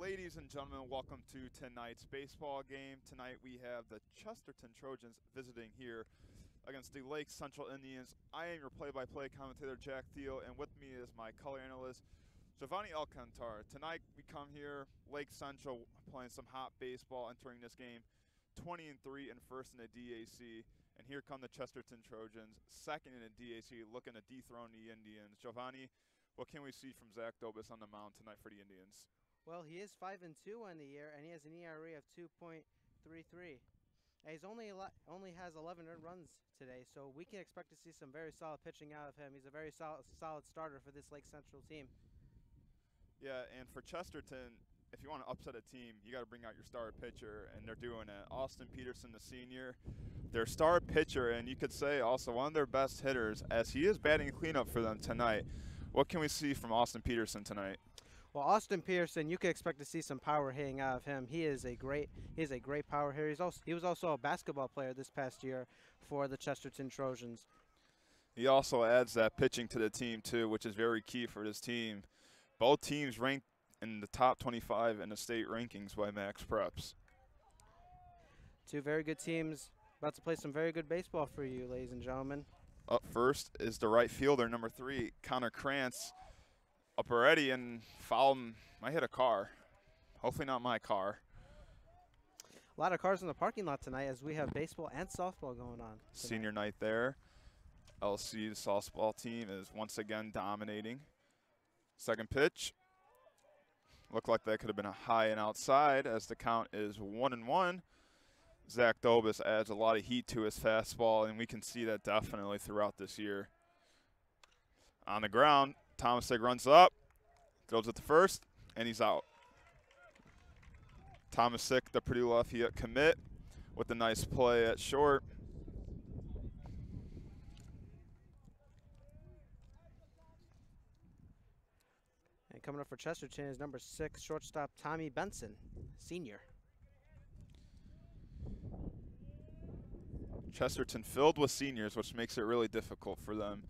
Ladies and gentlemen, welcome to tonight's baseball game. Tonight we have the Chesterton Trojans visiting here against the Lake Central Indians. I am your play-by-play commentator, Jack Thiel, and with me is my color analyst, Giovanni Alcantara. Tonight we come here, Lake Central playing some hot baseball, entering this game 20-3 and first in the DAC. And here come the Chesterton Trojans, second in the DAC, looking to dethrone the Indians. Giovanni, what can we see from Zach Dobis on the mound tonight for the Indians? Well, he is 5-2 on the year, and he has an ERA of 2.33. He's only has 11 earned runs today, so we can expect to see some very solid pitching out of him. He's a very solid starter for this Lake Central team. Yeah, and for Chesterton, if you want to upset a team, you got to bring out your star pitcher, and they're doing it. Austin Peterson, the senior, their star pitcher, and you could say also one of their best hitters, as he is batting cleanup for them tonight. What can we see from Austin Peterson tonight? Well, Austin Peterson, you can expect to see some power hitting out of him. He is a great power hitter. He was also a basketball player this past year for the Chesterton Trojans. He also adds that pitching to the team too, which is very key for this team. Both teams ranked in the top 25 in the state rankings by Max Preps. Two very good teams about to play some very good baseball for you, ladies and gentlemen. Up first is the right fielder, number 3, Connor Krantz. Up already and foul him. Might hit a car. Hopefully not my car. A lot of cars in the parking lot tonight as we have baseball and softball going on tonight. Senior night there. LC, the softball team, is once again dominating. Second pitch. Looked like that could have been a high and outside as the count is 1-1. Zach Dobis adds a lot of heat to his fastball, and we can see that definitely throughout this year. On the ground, Tomasic runs up, throws it to first, and he's out. Tomasic, the Purdue Lafayette commit, with a nice play at short. And coming up for Chesterton is number 6 shortstop Tommy Benson, senior. Chesterton filled with seniors, which makes it really difficult for them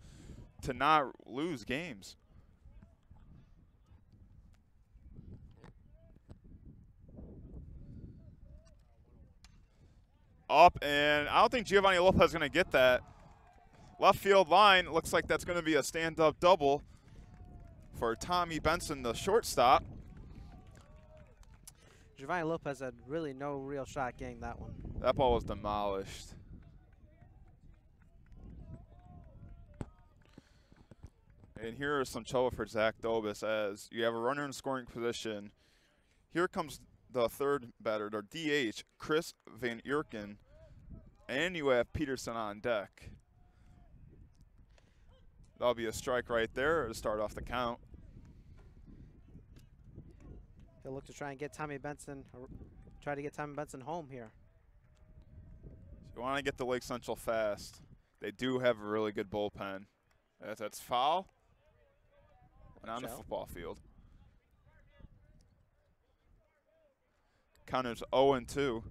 to not lose games. Up, and I don't think Giovanni Lopez is going to get that. Left field line, looks like that's going to be a stand-up double for Tommy Benson, the shortstop. Giovanni Lopez had really no real shot getting that one. That ball was demolished. And here is some trouble for Zach Dobis as you have a runner in scoring position. Here comes the third batter, the DH, Chris Van Eerken, and you have Peterson on deck. That'll be a strike right there to start off the count. He'll look to try and get Tommy Benson, or try to get Tommy Benson home here. So you want to get the Lake Central fast. They do have a really good bullpen. That's foul. And on the football field. Count is 0-2.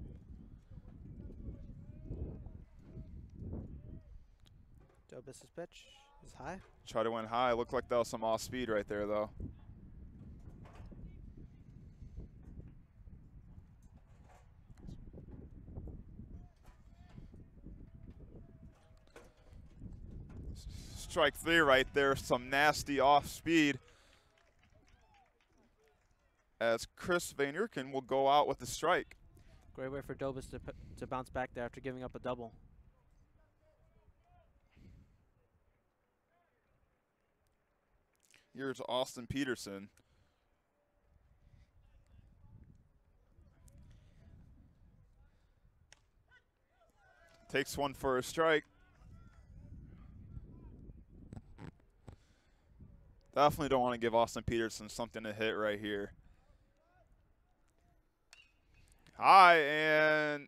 Dobis' pitch is high. Try to win high. Looked like that was some off speed right there, though. Strike 3 right there, some nasty off speed. As Chris Van Eerken will go out with a strike. Great way for Dobis to bounce back there after giving up a double. Here's Austin Peterson. Takes one for a strike. Definitely don't want to give Austin Peterson something to hit right here. High, and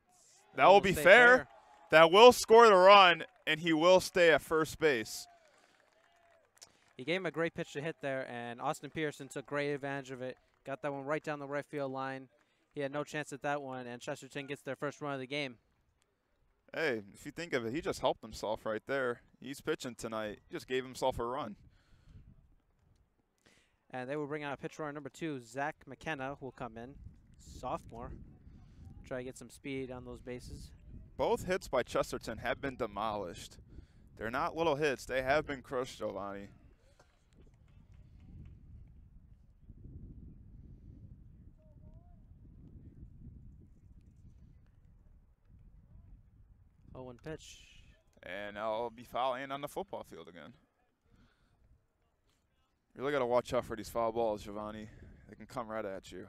that will be fair. That will score the run, and he will stay at first base. He gave him a great pitch to hit there, and Austin Peterson took great advantage of it. Got that one right down the right field line. He had no chance at that one, and Chesterton gets their first run of the game. Hey, if you think of it, he just helped himself right there. He's pitching tonight. He just gave himself a run. And they will bring out pitcher on number 2, Zach McKenna, will come in, sophomore. Try to get some speed on those bases. Both hits by Chesterton have been demolished. They're not little hits. They have been crushed, Giovanni. Oh, 1 pitch. And I'll be fouling on the football field again. You really got to watch out for these foul balls, Giovanni. They can come right at you.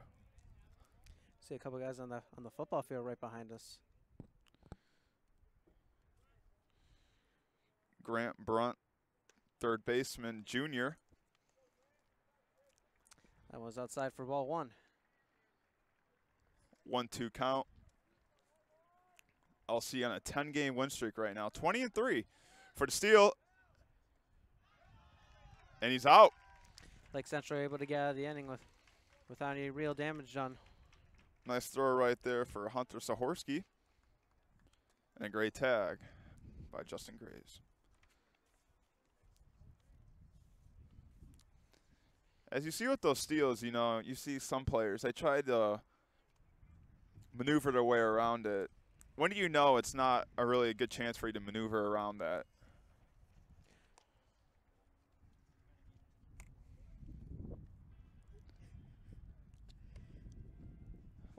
See a couple guys on the football field right behind us. Grant Brunt, third baseman, junior. That was outside for ball 1. 1-2 count. LC on a 10-game win streak right now. 20-3 for the steal. And he's out. Lake Central able to get out of the inning without any real damage done. Nice throw right there for Hunter Sahorsky. And a great tag by Justin Graves. As you see with those steals, you know, you see some players, they try to maneuver their way around it. When do you know it's not a really good chance for you to maneuver around that?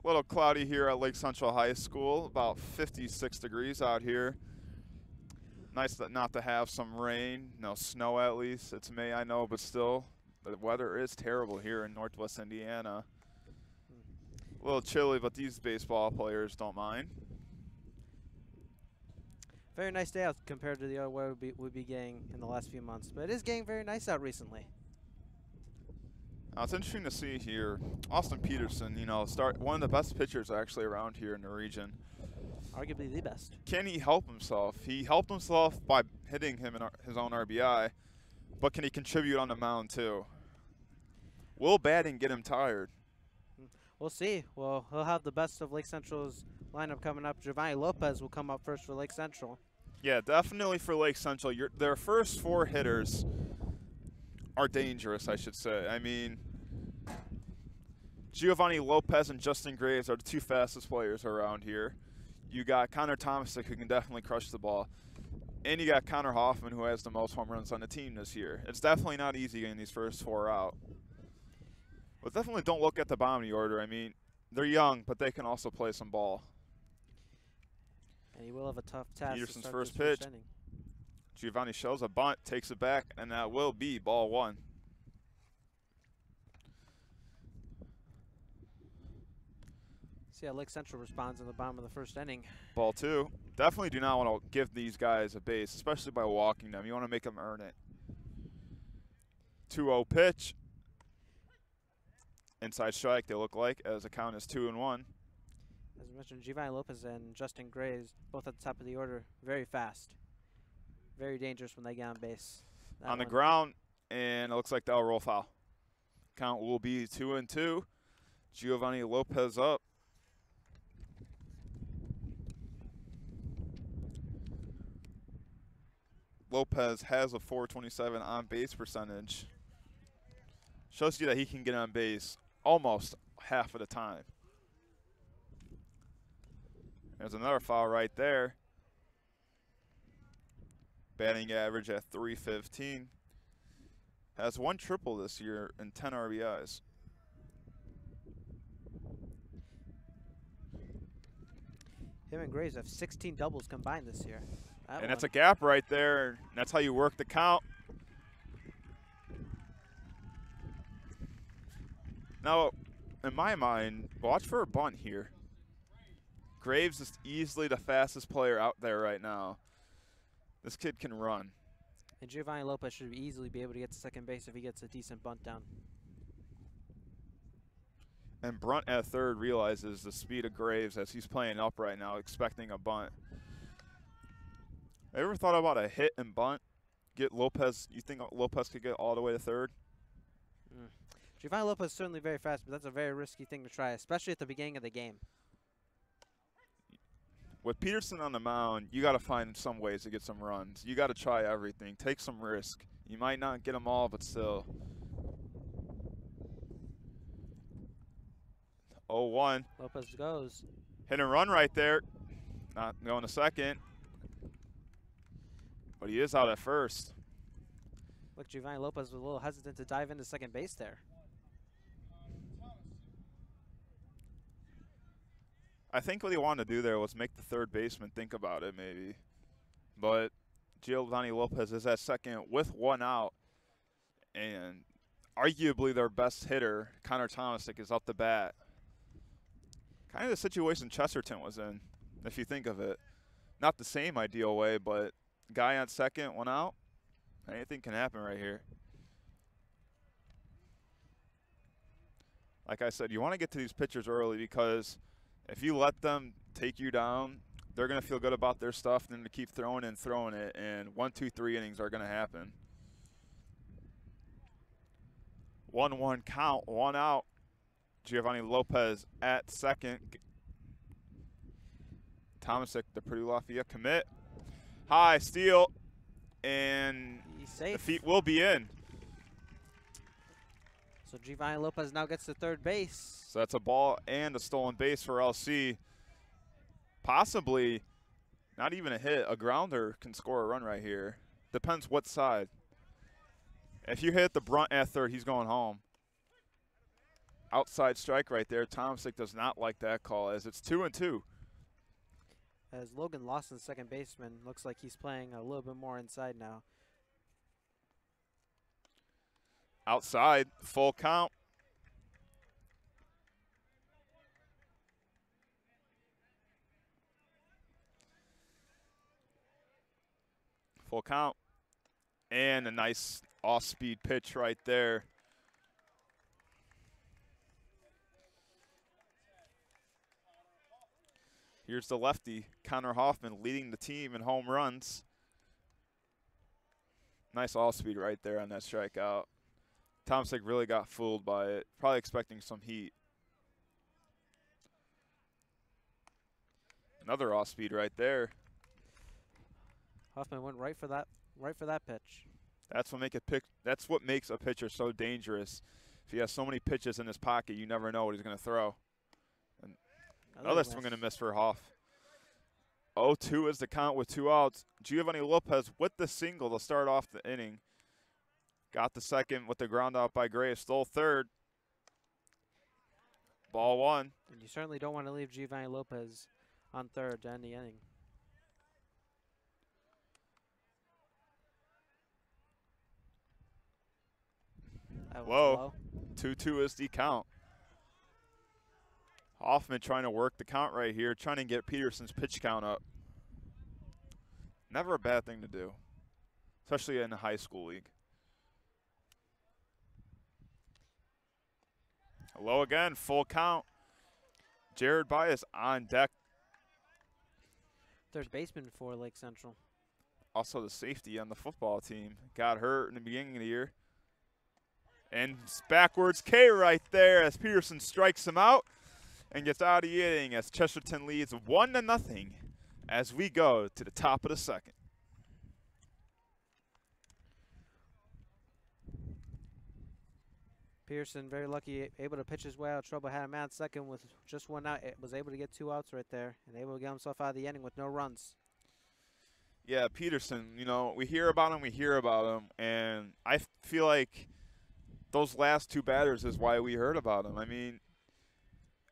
A little cloudy here at Lake Central High School, about 56 degrees out here. Nice not to have some rain, no snow at least. It's May, I know, but still, the weather is terrible here in Northwest Indiana. A little chilly, but these baseball players don't mind. Very nice day out compared to the other weather we'll be getting in the last few months. But it is getting very nice out recently. Now, it's interesting to see here, Austin Peterson, you know, one of the best pitchers actually around here in the region. Arguably the best. Can he help himself? He helped himself by hitting him in his own RBI, but can he contribute on the mound too? Will batting get him tired? We'll see. Well, he'll have the best of Lake Central's lineup coming up. Giovanni Lopez will come up first for Lake Central. Yeah, definitely for Lake Central. Their first 4 hitters are dangerous, I should say. I mean, Giovanni Lopez and Justin Graves are the 2 fastest players around here. You got Connor Thomasik, who can definitely crush the ball. And you got Connor Hoffman, who has the most home runs on the team this year. It's definitely not easy getting these first 4 out. But definitely don't look at the bottom of the order. I mean, they're young, but they can also play some ball. And he will have a tough task. Peterson's first pitch. Giovanni shows a bunt, takes it back, and that will be ball 1. See how Lake Central responds in the bottom of the first inning. Ball 2. Definitely do not want to give these guys a base, especially by walking them. You want to make them earn it. 2-0 pitch. Inside strike, they look like, as the count is 2-1. As I mentioned, Giovanni Lopez and Justin Graves, both at the top of the order, very fast. Very dangerous when they get on base. On the ground, and it looks like they'll roll foul. Count will be 2-2. Giovanni Lopez up. Lopez has a .427 on base percentage. Shows you that he can get on base almost half of the time. There's another foul right there. Batting average at .315. Has 1 triple this year and 10 RBIs. Him and Graves have 16 doubles combined this year. And that's a gap right there. That's how you work the count. Now, in my mind, watch for a bunt here. Graves is easily the fastest player out there right now. This kid can run. And Giovanni Lopez should easily be able to get to second base if he gets a decent bunt down. And Brunt at third realizes the speed of Graves as he's playing up right now, expecting a bunt. Ever thought about a hit and bunt? Get Lopez, you think Lopez could get all the way to third? Giovanni Lopez is certainly very fast, but that's a very risky thing to try, especially at the beginning of the game. With Peterson on the mound, you got to find some ways to get some runs. You got to try everything. Take some risk. You might not get them all, but still. 0-1. Lopez goes. Hit and run right there. Not going to second. But he is out at first. Look, Giovanni Lopez was a little hesitant to dive into second base there. I think what he wanted to do there was make the third baseman think about it maybe. But Giovanni Lopez is at second with 1 out. And arguably their best hitter, Connor Tomasic, is up the bat. Kind of the situation Chesterton was in, if you think of it. Not the same ideal way, but guy on second, 1 out. Anything can happen right here. Like I said, you want to get to these pitchers early because if you let them take you down, they're going to feel good about their stuff and then to keep throwing it, and 1, 2, 3 innings are going to happen. 1-1 count, 1 out. Giovanni Lopez at second. Tomasic, the Purdue Lafayette commit. High steal, and he's safe. The feet will be in. So Giovanni Lopez now gets to third base. So that's a ball and a stolen base for LC. Possibly not even a hit. A grounder can score a run right here. Depends what side. If you hit the brunt at third, he's going home. Outside strike right there. Tomasic does not like that call as it's 2-2. As Logan Lawson, second baseman, looks like he's playing a little bit more inside now. Outside, full count. Full count. And a nice off-speed pitch right there. Here's the lefty, Connor Hoffman, leading the team in home runs. Nice all-speed right there on that strikeout. Tomasic really got fooled by it, probably expecting some heat. Another off-speed right there. Hoffman went right for that pitch. That's what makes a pitcher so dangerous. If he has so many pitches in his pocket, you never know what he's going to throw. Another swing and a miss for Hoff. 0-2 is the count with 2 outs. Giovanni Lopez with the single to start off the inning. Got the second with the ground out by Gray. Stole third. Ball 1. And you certainly don't want to leave Giovanni Lopez on third to end the inning. Whoa. 2-2 is the count. Hoffman trying to work the count right here, trying to get Peterson's pitch count up. Never a bad thing to do, especially in the high school league. Hello again, full count. Jared Bias on deck. Third baseman for Lake Central. Also the safety on the football team. Got hurt in the beginning of the year. And backwards K right there as Peterson strikes him out and gets out of the inning as Chesterton leads 1-0 as we go to the top of the second. Pearson very lucky, able to pitch his way out of trouble. Had a man at second with just 1 out. Was able to get 2 outs right there and able to get himself out of the inning with no runs. Yeah, Peterson, you know, we hear about him, and I feel like those last 2 batters is why we heard about him. I mean,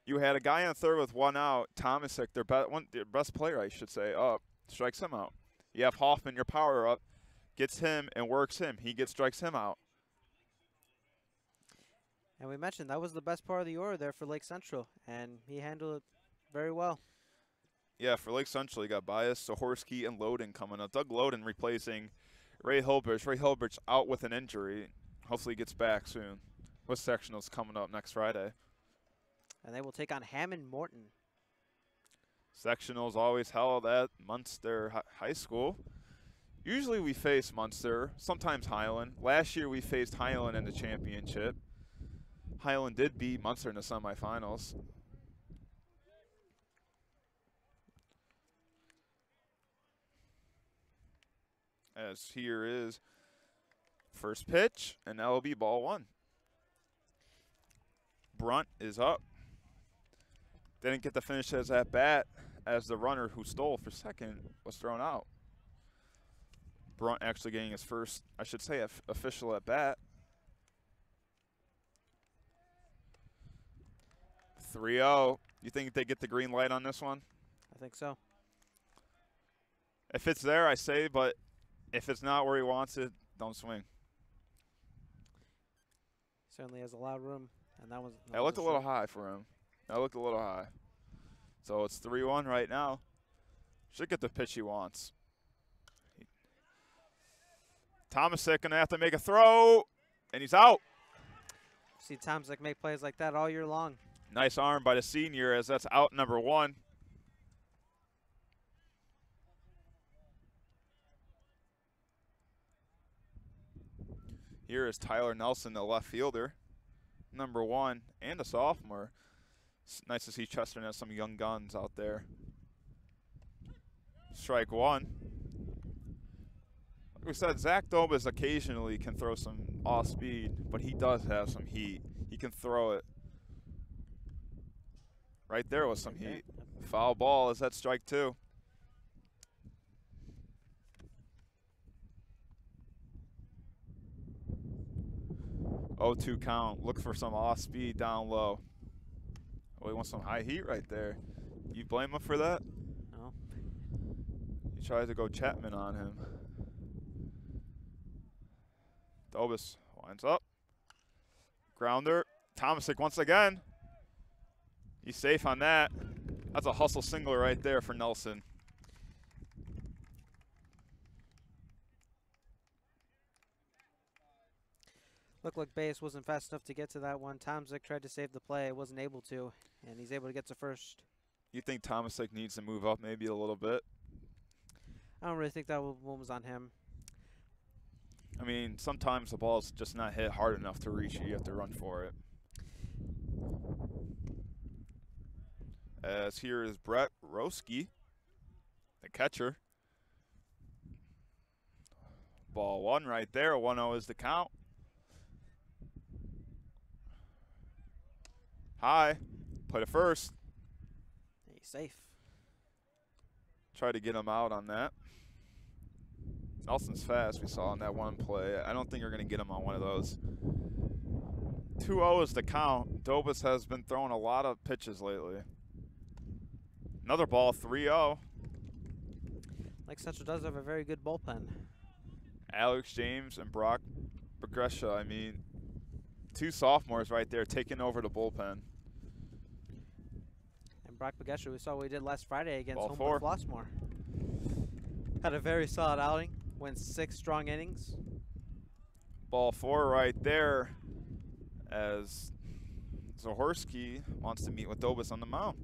you had a guy on third with 1 out, Tomasic, their best player, I should say, up, strikes him out. You have Hoffman, your power up, gets him and works him. Strikes him out. And we mentioned that was the best part of the order there for Lake Central, and he handled it very well. Yeah, for Lake Central, you got Bias, Sahorsky, and Loden coming up. Doug Loden replacing Ray Hilbridge. Ray Hilbridge out with an injury. Hopefully he gets back soon. With sectionals coming up next Friday. And they will take on Hammond Morton. Sectionals always held at Munster High School. Usually we face Munster, sometimes Highland. Last year we faced Highland in the championship. Highland did beat Munster in the semifinals. As here is first pitch, and that will be ball 1. Brunt is up. Didn't get to finish his at bat as the runner who stole for second was thrown out. Brunt actually getting his first, I should say, official at bat. 3-0. You think they get the green light on this one? I think so. If it's there, I say, but if it's not where he wants it, don't swing. Certainly has a lot of room, and that was. That looked a little high for him. That looked a little high. So it's 3-1 right now. Should get the pitch he wants. Tomasic gonna have to make a throw, and he's out. See Tomasic make plays like that all year long. Nice arm by the senior as that's out number 1. Here is Tyler Nelson, the left fielder, number 1, and a sophomore. It's nice to see Chesterton has some young guns out there. Strike 1. Like we said, Zach Dobas occasionally can throw some off speed, but he does have some heat. He can throw it. Right there was some heat. Foul ball. Is that strike 2? Oh, 2 count. Look for some off speed down low. Oh, he wants some high heat right there. You blame him for that? No. He tries to go Chapman on him. Dobas winds up. Grounder. Tomasic once again. He's safe on that. That's a hustle single right there for Nelson. Looked like Bass wasn't fast enough to get to that one. Tomasic tried to save the play, wasn't able to, and he's able to get to first. You think Tomasic needs to move up maybe a little bit? I don't really think that one was on him. I mean, sometimes the ball's just not hit hard enough to reach you. You have to run for it. As here is Brett Roski, the catcher. Ball 1 right there. 1-0 is the count. High. Play to first. He's safe. Try to get him out on that. Nelson's fast, we saw on that one play. I don't think you're going to get him on one of those. 2-0 is the count. Dobas has been throwing a lot of pitches lately. Another ball, 3-0. Like Central does have a very good bullpen. Alex James and Brock Bagresha, I mean, 2 sophomores right there taking over the bullpen. And Brock Bagresha, we saw what he did last Friday against Ball Humboldt 4. Flossmoor. Had a very solid outing, went 6 strong innings. Ball 4 right there as Zahorski wants to meet with Dobas on the mound.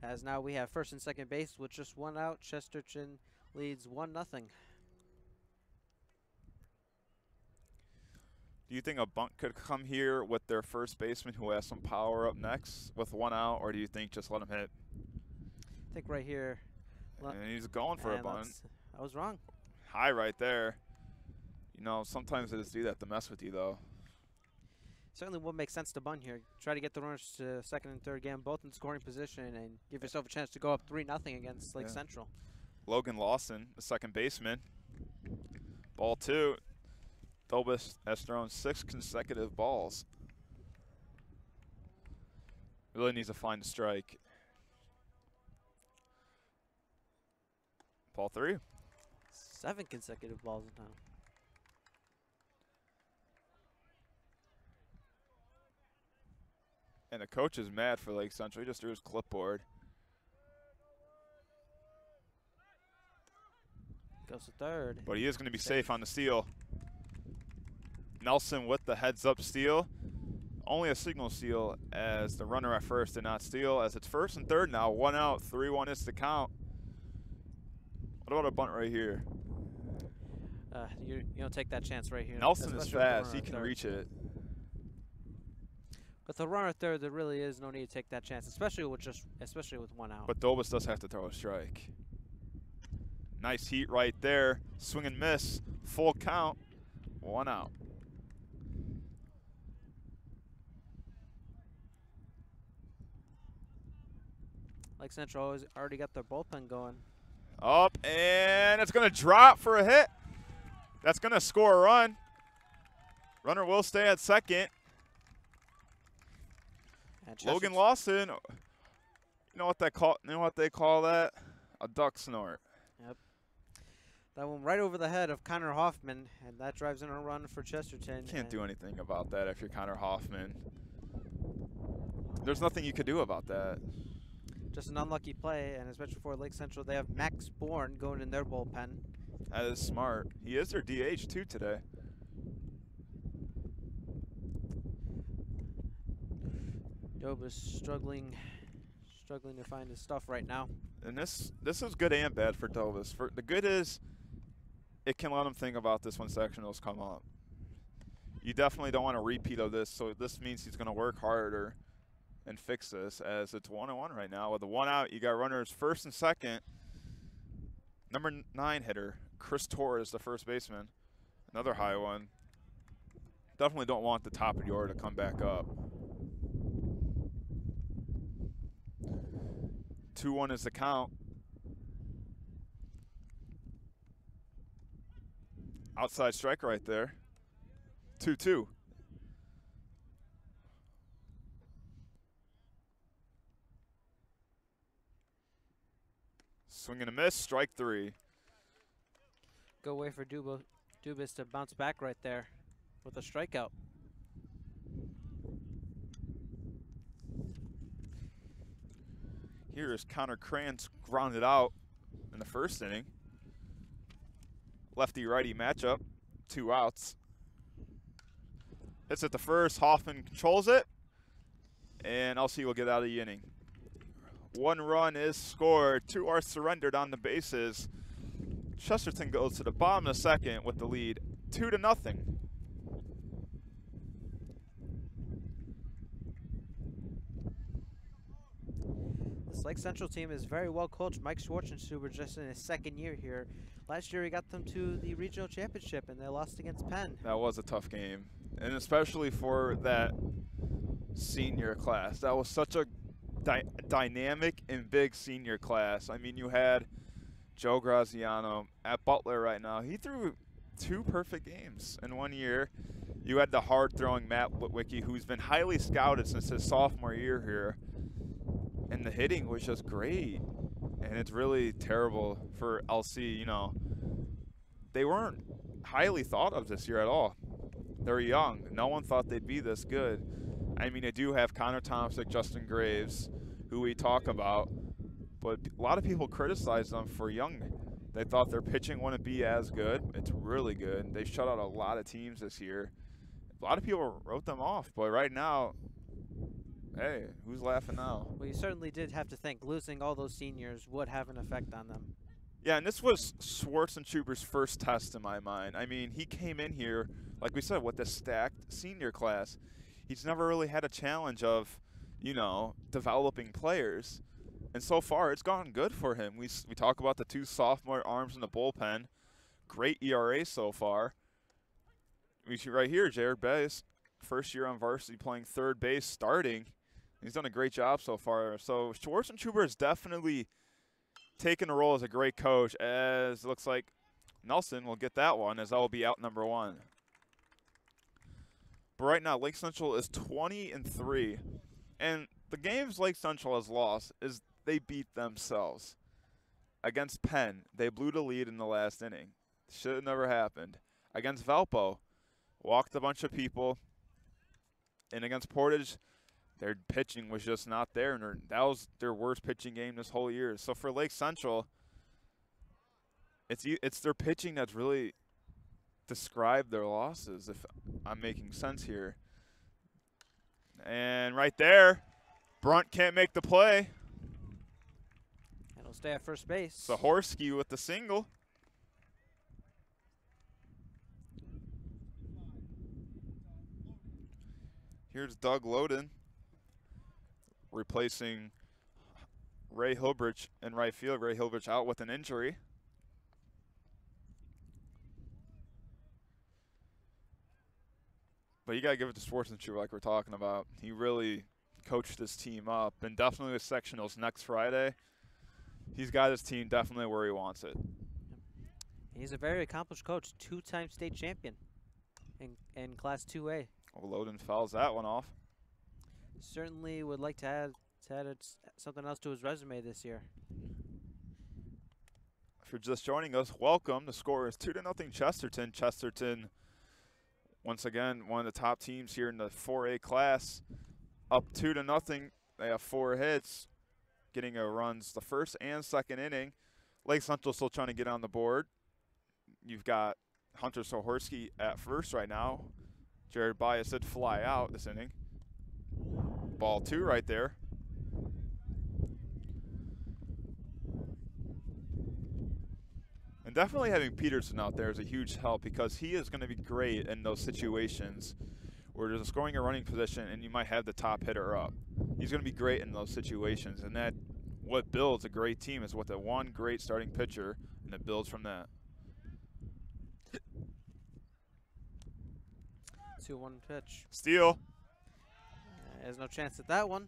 As now we have first and second base with just 1 out. Chesterton leads 1-0. Do you think a bunt could come here with their first baseman who has some power up next with 1 out, or do you think just let him hit? I think right here. And he's going for a bunt. I was wrong. High right there. You know, sometimes they just do that to mess with you, though. Certainly would make sense to bunt here. Try to get the runners to second and third again, both in scoring position, and give yourself a chance to go up 3-0 against Lake Central. Logan Lawson, the second baseman. Ball 2. Dobas has thrown 6 consecutive balls. Really needs to find a strike. Ball 3. 7 consecutive balls now. And the coach is mad for Lake Central. He just threw his clipboard. Goes to third. But he is going to be safe on the steal. Nelson with the heads-up steal. Only a signal steal as the runner at first did not steal. As it's first and third now, 1 out, 3-1 is the count. What about a bunt right here? You don't take that chance right here. Nelson is fast. He can reach it. With the runner at third, there really is no need to take that chance, especially with 1 out. But Dobas does have to throw a strike. Nice heat right there. Swing and miss. Full count. 1 out. Lake Central already got their bullpen going. Up, and it's going to drop for a hit. That's going to score a run. Runner will stay at second. Logan Lawson, you know what they call that? A duck snort. Yep. That one right over the head of Connor Hoffman, and that drives in a run for Chesterton. Can't do anything about that if you're Connor Hoffman. There's nothing you could do about that. Just an unlucky play, and especially for Lake Central, they have Max Bourne going in their bullpen. That is smart. He is their DH too today. Job is struggling to find his stuff right now. And this is good and bad for Dovis. The good is it can let him think about this when sectionals come up. You definitely don't want a repeat of this, so this means he's going to work harder and fix this, as it's 1-1 right now. With the 1 out, you got runners first and second. Number 9 hitter, Chris Torres, the first baseman. Another high one. Definitely don't want the top of the order to come back up. 2-1 is the count. Outside strike right there. 2-2. Swing and a miss, strike 3. Go away for Dubas to bounce back right there with a strikeout. Here is Connor Kranz grounded out in the first inning. Lefty-righty matchup, 2 outs. Hits at the first, Hoffman controls it, and LC will get out of the inning. 1 run is scored, 2 are surrendered on the bases. Chesterton goes to the bottom of the second with the lead, 2-0. This Lake Central team is very well coached. Mike Schwarzenstuber just in his 2nd year here. Last year he got them to the regional championship and they lost against Penn. That was a tough game, and especially for that senior class. That was such a dynamic and big senior class. I mean, you had Joe Graziano at Butler right now. He threw 2 perfect games in 1 year. You had the hard-throwing Matt Witwicky, who's been highly scouted since his sophomore year here. And the hitting was just great. And it's really terrible for LC. You know, they weren't highly thought of this year at all. They're young. No one thought they'd be this good. I mean, they do have Connor Thompson, Justin Graves, who we talk about. But a lot of people criticize them for young. They thought their pitching wouldn't be as good. It's really good. They shut out a lot of teams this year. A lot of people wrote them off. But right now, hey, who's laughing now? Well, you certainly did have to think losing all those seniors would have an effect on them. Yeah, and this was Schwarzenstuber's first test in my mind. I mean, he came in here, like we said, with a stacked senior class. He's never really had a challenge of, you know, developing players. And so far, it's gone good for him. We talk about the 2 sophomore arms in the bullpen. Great ERA so far. We see right here, Jared Bass, first year on varsity, playing 3rd base, starting. He's done a great job so far. So Schwarzenstuber has definitely taken a role as a great coach, as it looks like Nelson will get that one, as that will be out number 1. But right now, Lake Central is 20-3. And the games Lake Central has lost is they beat themselves. Against Penn, they blew the lead in the last inning. Should have never happened. Against Valpo, walked a bunch of people. And against Portage, their pitching was just not there. And that was their worst pitching game this whole year. So for Lake Central, it's their pitching that's really described their losses, if I'm making sense here. And right there, Brunt can't make the play. And he'll stay at first base. Zahorski with the single. Here's Doug Loden replacing Ray Hilbrich in right field. Ray Hilbrich out with an injury. But you got to give it to Schwarzenstuber like we're talking about. He really coached this team up, and definitely with sectionals next Friday, he's got his team definitely where he wants it. He's a very accomplished coach, 2-time state champion in Class 2A. Well, Loden fouls that one off. Certainly would like to add something else to his resume this year. If you're just joining us, welcome. The score is 2-0 Chesterton. Chesterton, once again, one of the top teams here in the 4A class. Up 2-0. They have 4 hits, getting a runs the first and second inning. Lake Central still trying to get on the board. You've got Hunter Sohorski at first right now. Jared Bias did fly out this inning. Ball 2 right there. And definitely having Peterson out there is a huge help because he is going to be great in those situations where there's a scoring or running position and you might have the top hitter up. He's going to be great in those situations, and that what builds a great team is with the one great starting pitcher, and it builds from that. 2-1 pitch. Steal. There's no chance at that one.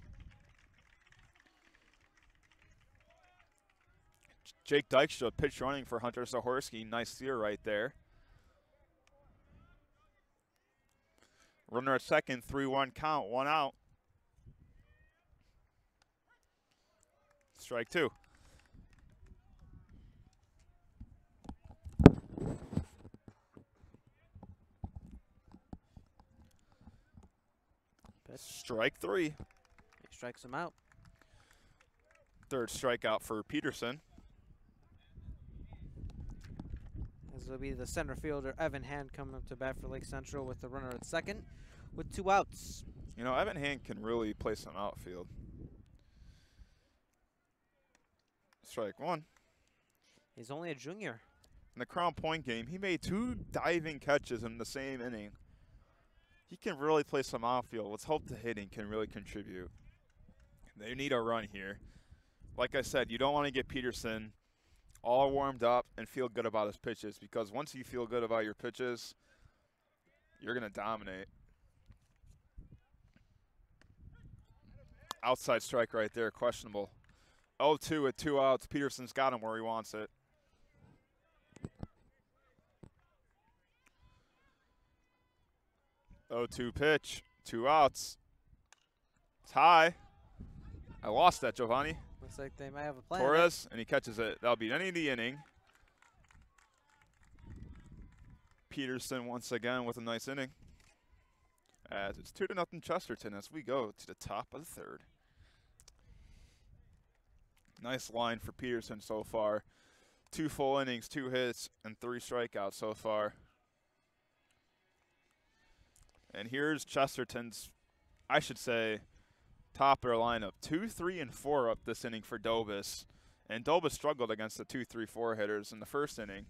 Jake Dykstra pitch running for Hunter Sohorski. Nice steer right there. Runner at second, 3-1 count, 1 out. Strike 2. Pitch. Strike 3. He strikes him out. Third strikeout for Peterson. This will be the center fielder, Evan Hand, coming up to bat for Lake Central with the runner at second with 2 outs. You know, Evan Hand can really play some outfield. Strike 1. He's only a junior. In the Crown Point game, he made 2 diving catches in the same inning. He can really play some outfield. Let's hope the hitting can really contribute. They need a run here. Like I said, you don't want to get Peterson all warmed up and feel good about his pitches, because once you feel good about your pitches, you're going to dominate. Outside strike right there, questionable. 0-2 with 2 outs. Peterson's got him where he wants it. Oh, 2 pitch, 2 outs. Tie. I lost that, Giovanni. Looks like they might have a plan. Torres, and he catches it. That'll be the end of the inning. Peterson once again with a nice inning. As it's 2-0 Chesterton as we go to the top of the 3rd. Nice line for Peterson so far. 2 full innings, 2 hits, and 3 strikeouts so far. And here's Chesterton's, I should say, top of their lineup. 2, 3, and 4 up this inning for Dobis. And Dobis struggled against the 2, 3, 4 hitters in the first inning.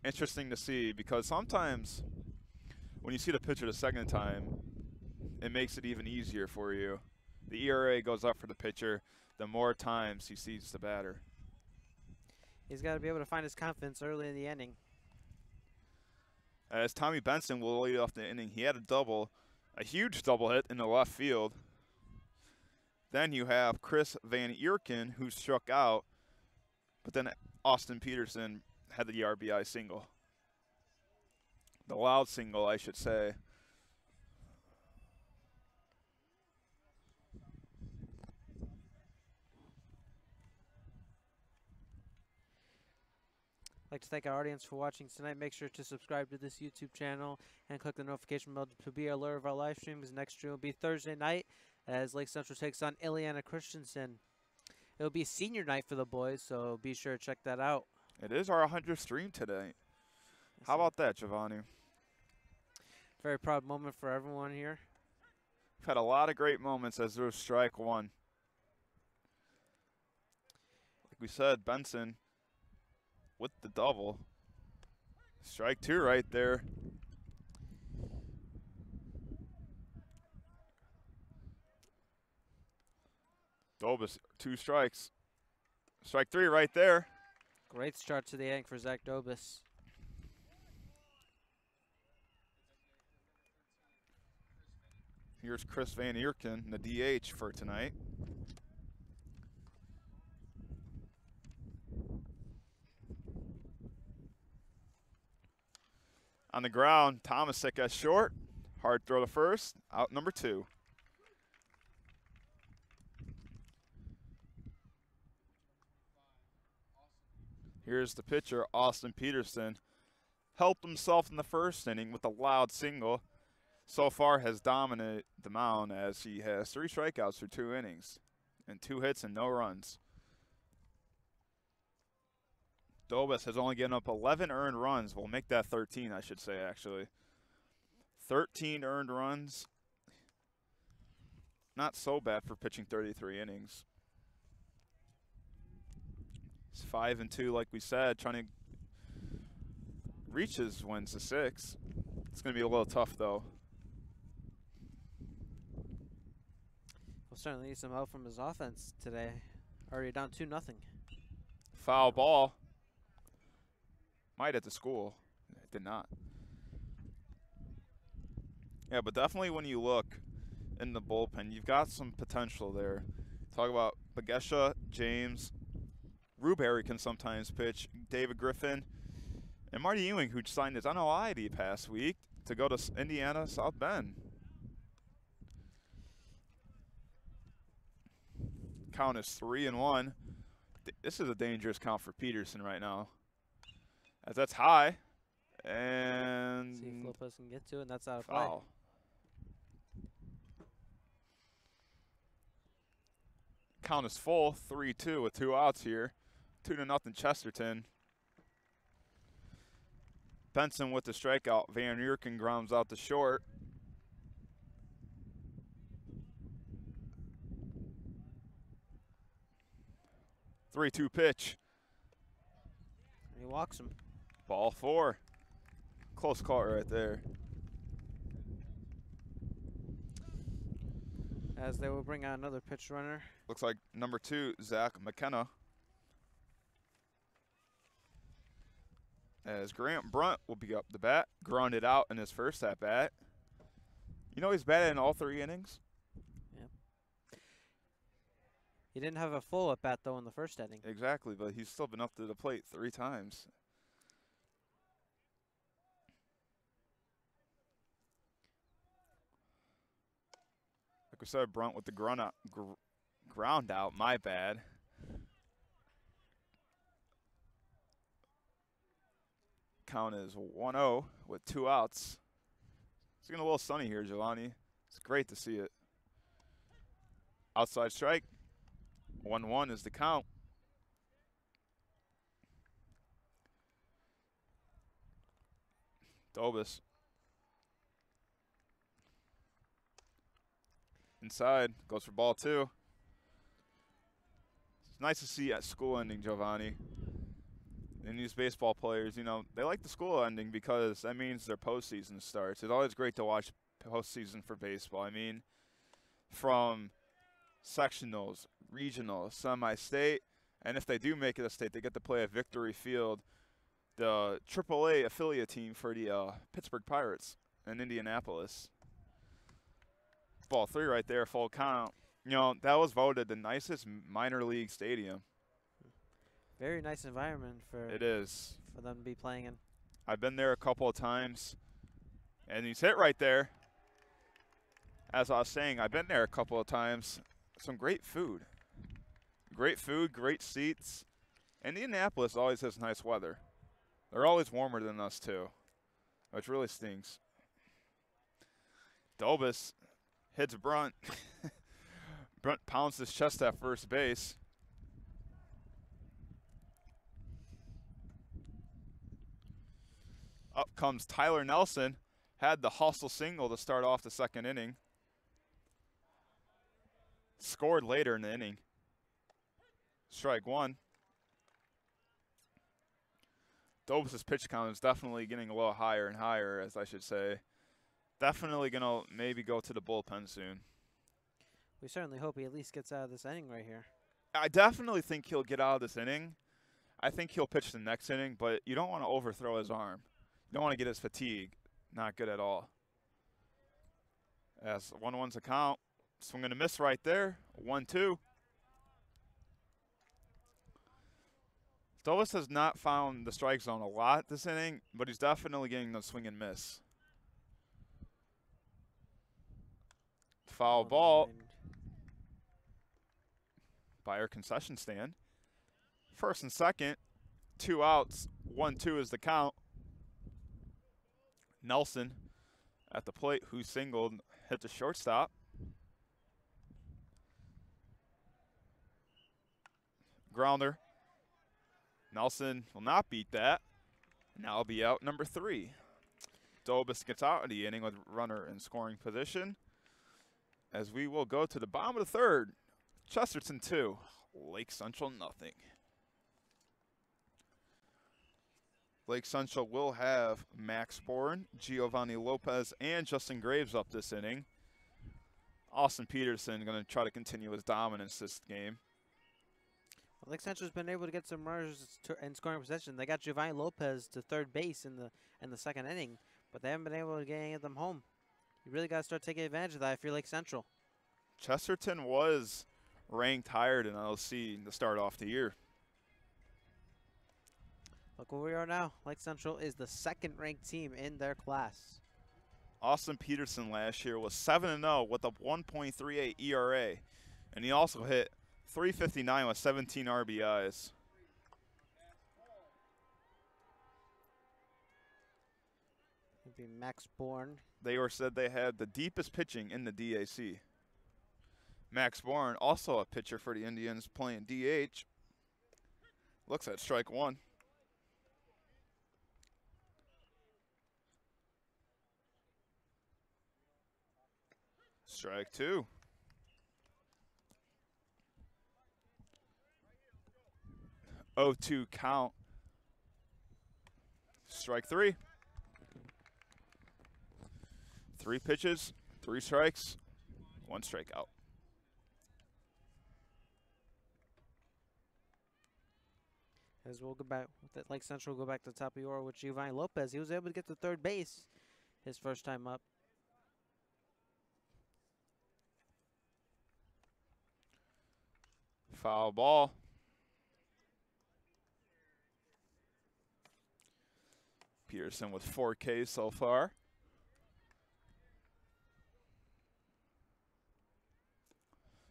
Interesting to see, because sometimes when you see the pitcher the second time, it makes it even easier for you. The ERA goes up for the pitcher the more times he sees the batter. He's got to be able to find his confidence early in the inning. As Tommy Benson will lead off the inning, he had a huge double hit in the left field. Then you have Chris Van Eerken, who struck out, but then Austin Peterson had the RBI single. The loud single, I should say. I'd like to thank our audience for watching tonight. Make sure to subscribe to this YouTube channel and click the notification bell to be alert of our live streams. Next stream will be Thursday night as Lake Central takes on Ileana Christensen. It'll be senior night for the boys, so be sure to check that out. It is our 100th stream today. How about that, Giovanni? Very proud moment for everyone here. We've had a lot of great moments as there's strike 1. Like we said, Benson with the double. Strike 2 right there. Dobis, 2 strikes. Strike 3 right there. Great start to the inning for Zach Dobis. Here's Chris Van Eerken, the DH for tonight. On the ground, Thomasek at short. Hard throw to first. Out number 2. Here's the pitcher, Austin Peterson. Helped himself in the first inning with a loud single. So far has dominated the mound as he has 3 strikeouts through 2 innings and 2 hits and no runs. Dobas has only given up 11 earned runs. We'll make that 13, I should say, actually. 13 earned runs. Not so bad for pitching 33 innings. He's 5-2, like we said, trying to reach his wins to 6. It's going to be a little tough, though. We'll certainly need some help from his offense today. Already down 2-0. Foul ball. Might at the school. It did not. Yeah, but definitely when you look in the bullpen, you've got some potential there. Talk about Bagesha, James, Rubery can sometimes pitch, David Griffin, and Marty Ewing, who signed his NOI past week to go to Indiana South Bend. Count is 3-1. This is a dangerous count for Peterson right now, as that's high. And see if Lopez can get to it, and that's out of play. Foul. Count is full, 3-2 with 2 outs here. 2-0 Chesterton. Benson with the strikeout. Van Eerken grounds out to short. Three-two pitch. He walks him. Ball 4. Close call right there. As they will bring out another pitch runner. Looks like number 2, Zach McKenna. As Grant Brunt will be up the bat. Grounded out in his first at-bat. You know he's batted in all 3 innings? Yeah. He didn't have a full at-bat, though, in the first inning. Exactly, but he's still been up to the plate 3 times. Like we said, Brunt with the ground out, my bad. Count is 1-0 with 2 outs. It's getting a little sunny here, Giovanni. It's great to see it. Outside strike. 1-1 is the count. Dobas. Inside, goes for ball 2. It's nice to see at school ending, Giovanni. And these baseball players, you know, they like the school ending because that means their postseason starts. It's always great to watch postseason for baseball. I mean, from sectionals, regionals, semi-state, and if they do make it a state, they get to play at Victory Field, the AAA affiliate team for the Pittsburgh Pirates in Indianapolis. Ball 3 right there, full count. You know, that was voted the nicest minor league stadium. Very nice environment for It is. for them to be playing in. I've been there a couple of times, and he's hit right there. As I was saying, I've been there a couple of times. Some great food. Great food, great seats. Indianapolis always has nice weather. They're always warmer than us, too, which really stinks. Dobas hits Brunt. Brunt pounds his chest at first base. Up comes Tyler Nelson. Had the hustle single to start off the second inning. Scored later in the inning. Strike 1. Dobas' pitch count is definitely getting a little higher and higher, as I should say. Definitely going to maybe go to the bullpen soon. We certainly hope he at least gets out of this inning right here. I definitely think he'll get out of this inning. I think he'll pitch the next inning, but you don't want to overthrow his arm. You don't want to get his fatigue. Not good at all. As 1-1's a count. Swing and a miss right there. 1-2. Dovis has not found the strike zone a lot this inning, but he's definitely getting the swing and miss. Foul ball by our concession stand. First and second, 2 outs, 1-2 is the count. Nelson at the plate, who singled, hit the shortstop. Grounder. Nelson will not beat that. Now will be out number 3. Dobis gets out of the inning with runner in scoring position. As we will go to the bottom of the third. Chesterton 2, Lake Central nothing. Lake Central will have Max Bourne, Giovanni Lopez, and Justin Graves up this inning. Austin Peterson going to try to continue his dominance this game. Well, Lake Central's been able to get some runners in scoring position. They got Giovanni Lopez to third base in the second inning, but they haven't been able to get any of them home. You really got to start taking advantage of that if you're Lake Central. Chesterton was ranked higher than LC to start off the year. Look where we are now. Lake Central is the second-ranked team in their class. Austin Peterson last year was 7-0 with a 1.38 ERA, and he also hit .359 with 17 RBIs. It'd be Max Bourne. They were said they had the deepest pitching in the DAC. Max Bourne, also a pitcher for the Indians, playing DH. Looks at strike 1. Strike 2. Oh, 2 count. Strike 3. 3 pitches, 3 strikes, 1 strikeout. As we'll go back, Lake Central will go back to the top of the order with Giovanni Lopez. He was able to get to third base his first time up. Foul ball. Peterson with 4 Ks so far.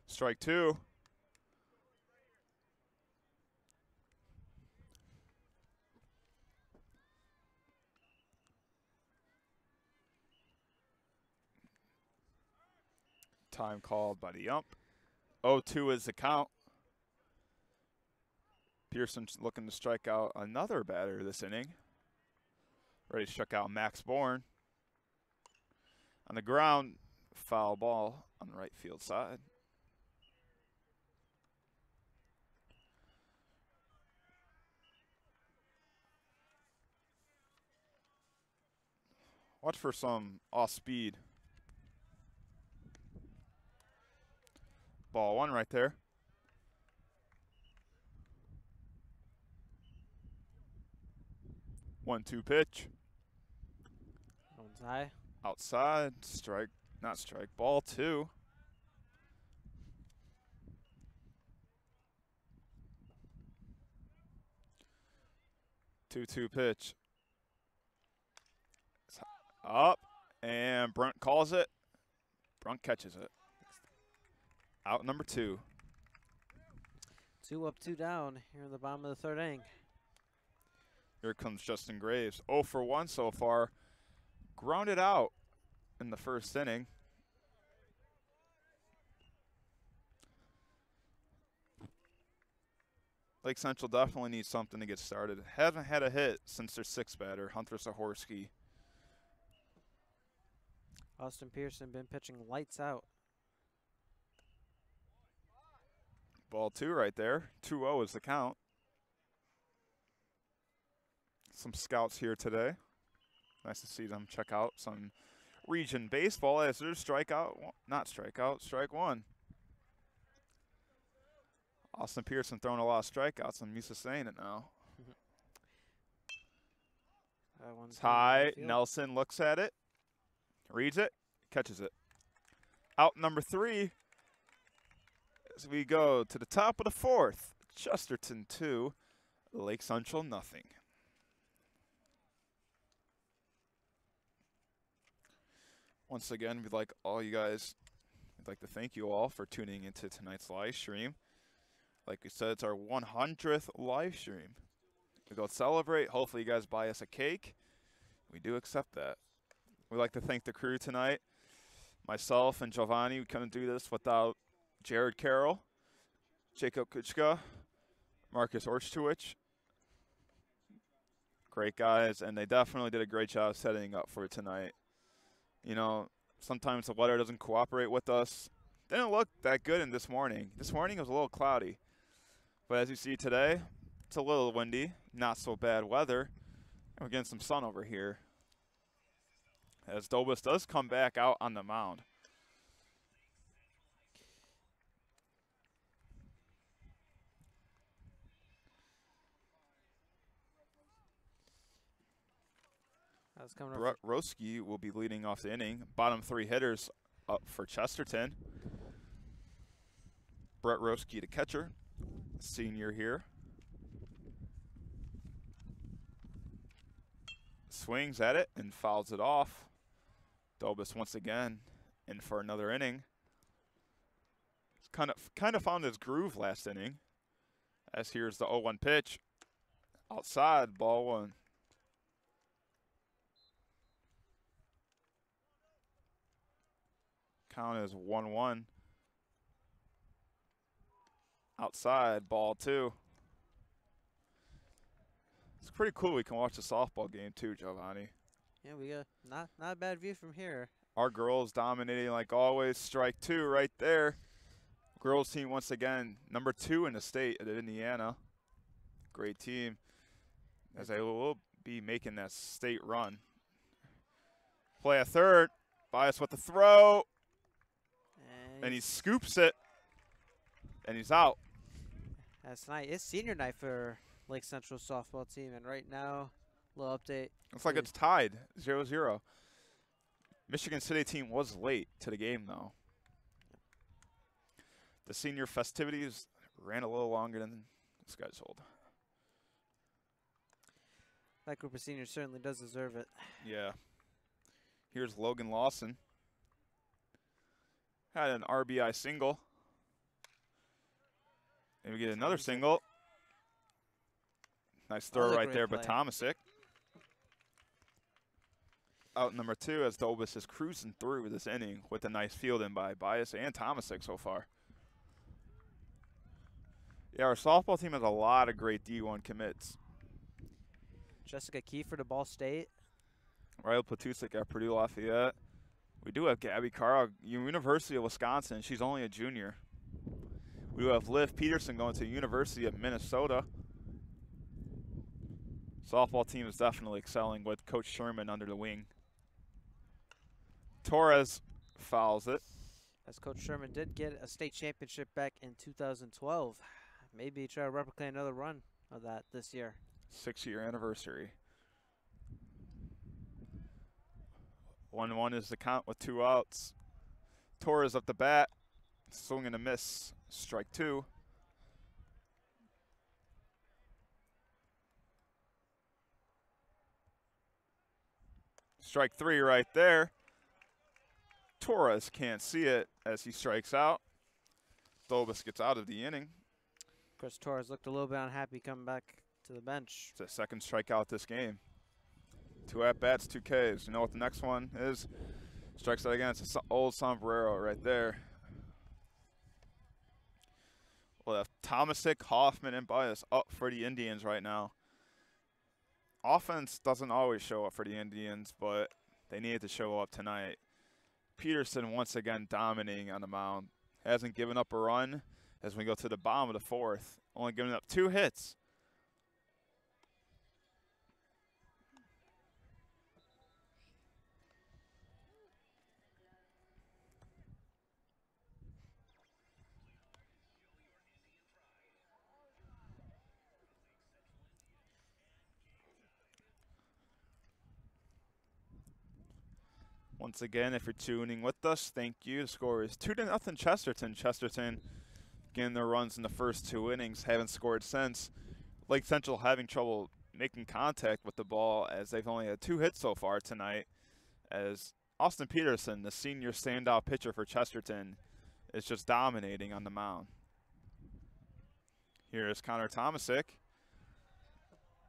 Strike 2. Time called by the ump. 0-2 is the count. Pearson's looking to strike out another batter this inning. Ready to strike out Max Bourne. On the ground, foul ball on the right field side. Watch for some off speed. Ball 1 right there. 1-2 pitch. One's high. Outside. Strike. Not strike. Ball 2. Two pitch. It's up. And Brunt calls it. Brunt catches it. Out number 2. 2 up, 2 down here in the bottom of the third inning. Here comes Justin Graves. 0 for 1 so far. Grounded out in the first inning. Lake Central definitely needs something to get started. Haven't had a hit since their 6th batter, Hunter Sahorsky. Austin Pearson been pitching lights out. Ball 2 right there. 2-0 is the count. Some scouts here today. Nice to see them check out some region baseball as there's strikeout, not strikeout, strike 1. Austin Pearson throwing a lot of strikeouts. I'm used to saying it now. That one's It's high. Nelson looks at it, reads it, catches it. Out number 3 as we go to the top of the 4th. Chesterton 2, Lake Central nothing. Once again, we'd like to thank you all for tuning into tonight's live stream. Like we said, it's our 100th live stream. We go celebrate. Hopefully you guys buy us a cake. We do accept that. We'd like to thank the crew tonight. Myself and Giovanni, we couldn't do this without Jared Carroll, Jacob Kuchka, Marcus Orchowicz. Great guys, and they definitely did a great job setting up for tonight. You know, sometimes the weather doesn't cooperate with us. Didn't look that good in this morning. This morning it was a little cloudy. But as you see today, it's a little windy, not so bad weather. And we're getting some sun over here. As Dobus does come back out on the mound. That's coming Brett Roski will be leading off the inning. Bottom 3 hitters up for Chesterton. Brett Roski, the catcher, senior here. Swings at it and fouls it off. Dobus once again in for another inning. He's kind of found his groove last inning. As here's the 0-1 pitch. Outside, ball 1. Count is 1-1. Outside, ball 2. It's pretty cool. We can watch the softball game too, Giovanni. Yeah, we got not a bad view from here. Our girls dominating like always. Strike 2 right there. Girls team once again, number 2 in the state of Indiana. Great team. As they will be making that state run. Play a third. Bias with the throw. And he scoops it. And he's out. That's night. It's senior night for Lake Central softball team. And right now, little update. Looks like it's tied 0-0. Michigan City team was late to the game, though. The senior festivities ran a little longer than scheduled. That group of seniors certainly does deserve it. Yeah. Here's Logan Lawson. Had an RBI single. And we get another single. Nice throw right there by Tomasic. Out number 2 as Dobus is cruising through this inning with a nice fielding by Bias and Tomasic so far. Yeah, our softball team has a lot of great D1 commits. Jessica Kiefer to Ball State. Riley Platusik at Purdue Lafayette. We do have Gabby Carl, University of Wisconsin. She's only a junior. We do have Liv Peterson going to the University of Minnesota. Softball team is definitely excelling with Coach Sherman under the wing. Torres fouls it. As Coach Sherman did get a state championship back in 2012. Maybe try to replicate another run of that this year. 6-year anniversary. 1-1 is the count with 2 outs. Torres up the bat. Swing and a miss. Strike 2. Strike 3 right there. Torres can't see it as he strikes out. Dobus gets out of the inning. Chris Torres looked a little bit unhappy coming back to the bench. It's a second strikeout this game. 2 at-bats, 2 Ks. You know what the next one is? Strikes out again. It's an old sombrero right there. We'll have Tomasic, Hoffman, and Bias up for the Indians right now. Offense doesn't always show up for the Indians, but they needed to show up tonight. Peterson once again dominating on the mound. Hasn't given up a run as we go to the bottom of the 4th. Only giving up 2 hits. Once again, if you're tuning with us, thank you. The score is 2-0 Chesterton. Chesterton getting their runs in the first 2 innings, haven't scored since. Lake Central having trouble making contact with the ball as they've only had 2 hits so far tonight. As Austin Peterson, the senior standout pitcher for Chesterton, is just dominating on the mound. Here is Connor Tomasic.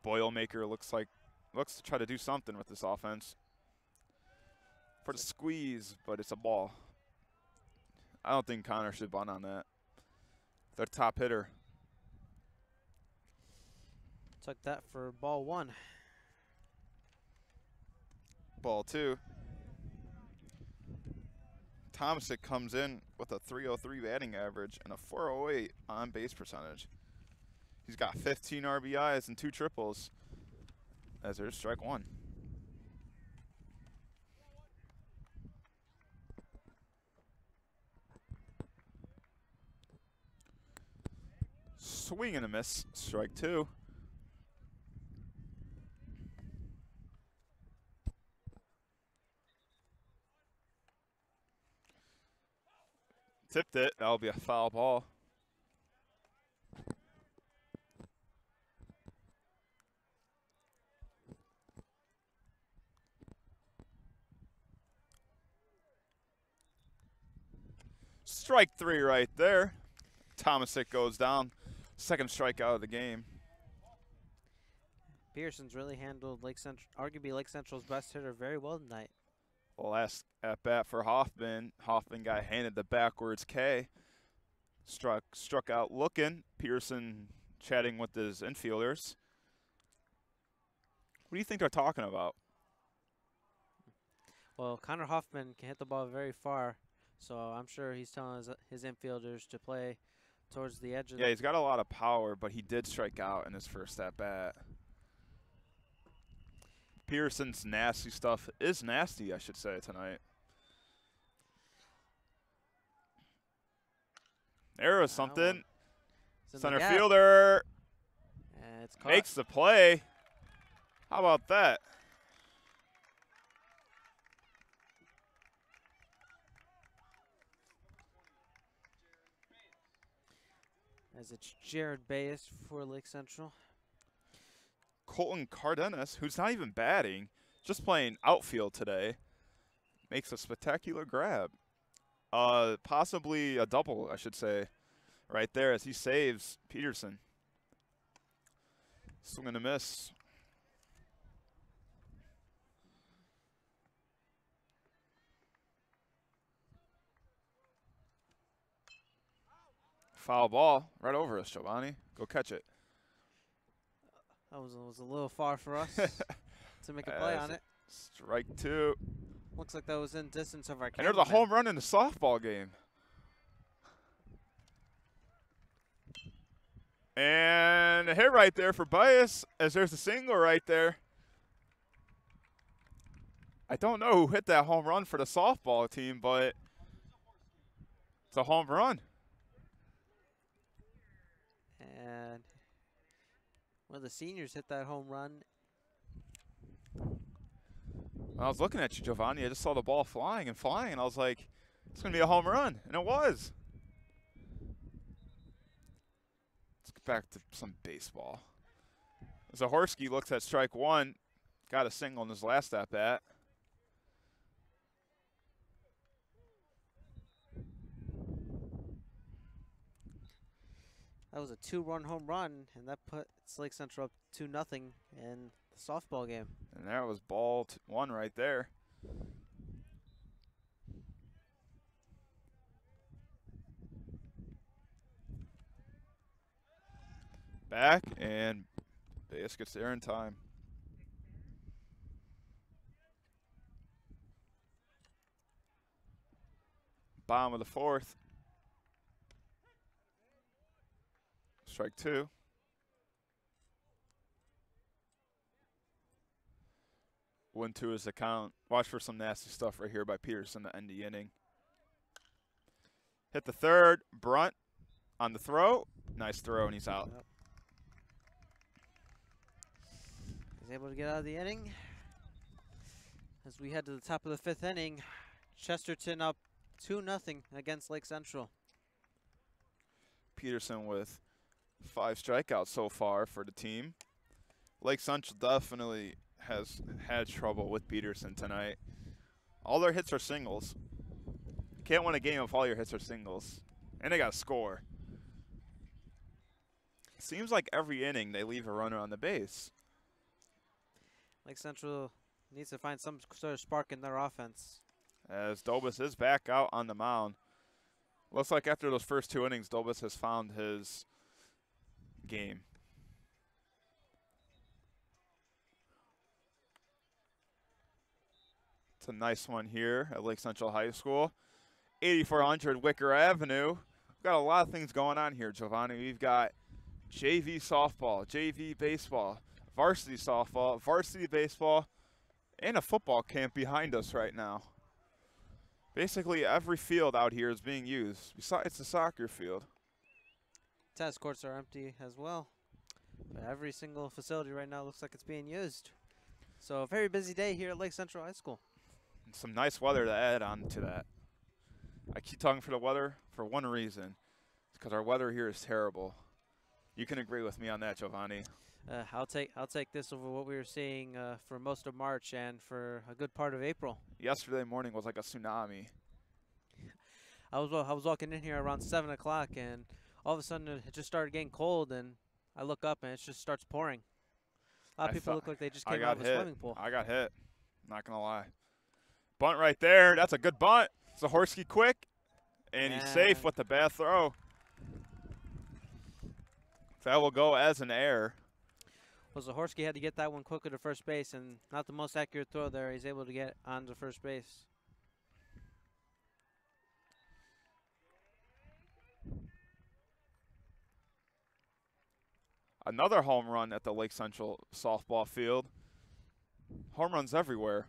Boilermaker looks to try to do something with this offense. For the squeeze, but it's a ball. I don't think Connor should bunt on that. Their top hitter. Took that for ball 1. Ball 2. Tomasic comes in with a .303 batting average and a .408 on base percentage. He's got 15 RBIs and 2 triples. As there's strike 1. Swing and a miss, strike 2. Tipped it, that'll be a foul ball. Strike 3 right there. Tomasic goes down. Second strikeout of the game. Pearson's really handled arguably Lake Central's best hitter very well tonight. Last at bat for Hoffman. Hoffman got handed the backwards K. Struck out looking. Pearson chatting with his infielders. What do you think they're talking about? Well, Connor Hoffman can hit the ball very far, so I'm sure he's telling his infielders to play towards the edge of Yeah, he's got a lot of power, but he did strike out in his first at bat. Pearson's nasty stuff is nasty, I should say, tonight. There was something. Center fielder makes the play. How about that? As it's Jared Bayes for Lake Central. Colton Cardenas, who's not even batting, just playing outfield today, makes a spectacular grab. Possibly a double, I should say, right there as he saves Peterson. Swing and a miss. Foul ball right over us, Giovanni. Go catch it. That was a little far for us to make a play on it. Strike 2. Looks like that was in distance of our And there's a home run in the softball game. And a hit right there for Bias, as there's a single right there. I don't know who hit that home run for the softball team, but it's a home run. And one of the seniors hit that home run. When I was looking at you, Giovanni, I just saw the ball flying, and I was like, it's going to be a home run, and it was. Let's get back to some baseball. Zahorski looks at strike 1, got a single in his last at-bat. That was a 2-run home run, and that puts Lake Central up 2-0 in the softball game. And that was ball 1 right there. Back, and Bayes gets there in time. Bottom of the 4th. Strike 2. One, 2 is the count. Watch for some nasty stuff right here by Peterson to end the inning. Hit the third. Brunt on the throw. Nice throw, and he's out. Yep. He's able to get out of the inning. As we head to the top of the 5th inning, Chesterton up 2-0 against Lake Central. Peterson with 5 strikeouts so far for the team. Lake Central definitely has had trouble with Peterson tonight. All their hits are singles. You can't win a game if all your hits are singles. And they got to score. Seems like every inning they leave a runner on the base. Lake Central needs to find some sort of spark in their offense. As Dobis is back out on the mound. Looks like after those first 2 innings, Dobis has found his game. It's a nice one here at Lake Central High School. 8400 Wicker Avenue. We've got a lot of things going on here, Giovanni. We've got JV softball, JV baseball, varsity softball, varsity baseball, and a football camp behind us right now. Basically, every field out here is being used, besides the soccer field. Tennis courts are empty as well. But every single facility right now looks like it's being used. So a very busy day here at Lake Central High School. And some nice weather to add on to that. I keep talking for the weather for one reason. It's because our weather here is terrible. You can agree with me on that, Giovanni. I'll take this over what we were seeing for most of March and for a good part of April. Yesterday morning was like a tsunami. I was walking in here around 7 o'clock, and all of a sudden it just started getting cold, and I look up and it just starts pouring. A lot of people look like they just came out of a swimming pool. I got hit. Not gonna lie. Bunt right there. That's a good bunt. Zahorsky quick, and he's safe with the bad throw. That will go as an error. Well, Zahorsky had to get that one quicker to first base, and not the most accurate throw there. He's able to get on to first base. Another home run at the Lake Central softball field. Home runs everywhere.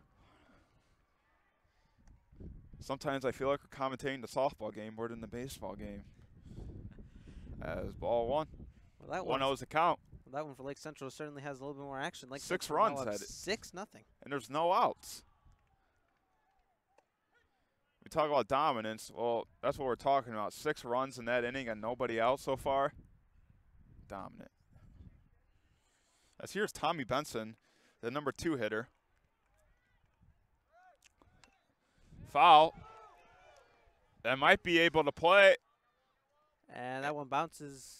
Sometimes I feel like we're commentating the softball game more than the baseball game. As ball 1. Well, that 1-0 is the count. That one for Lake Central certainly has a little bit more action. Like 6 runs at it. 6-0. And there's no outs. We talk about dominance. Well, that's what we're talking about. 6 runs in that inning and nobody out so far. Dominant. As here's Tommy Benson, the number 2 hitter. Foul. That might be able to play. And that one bounces.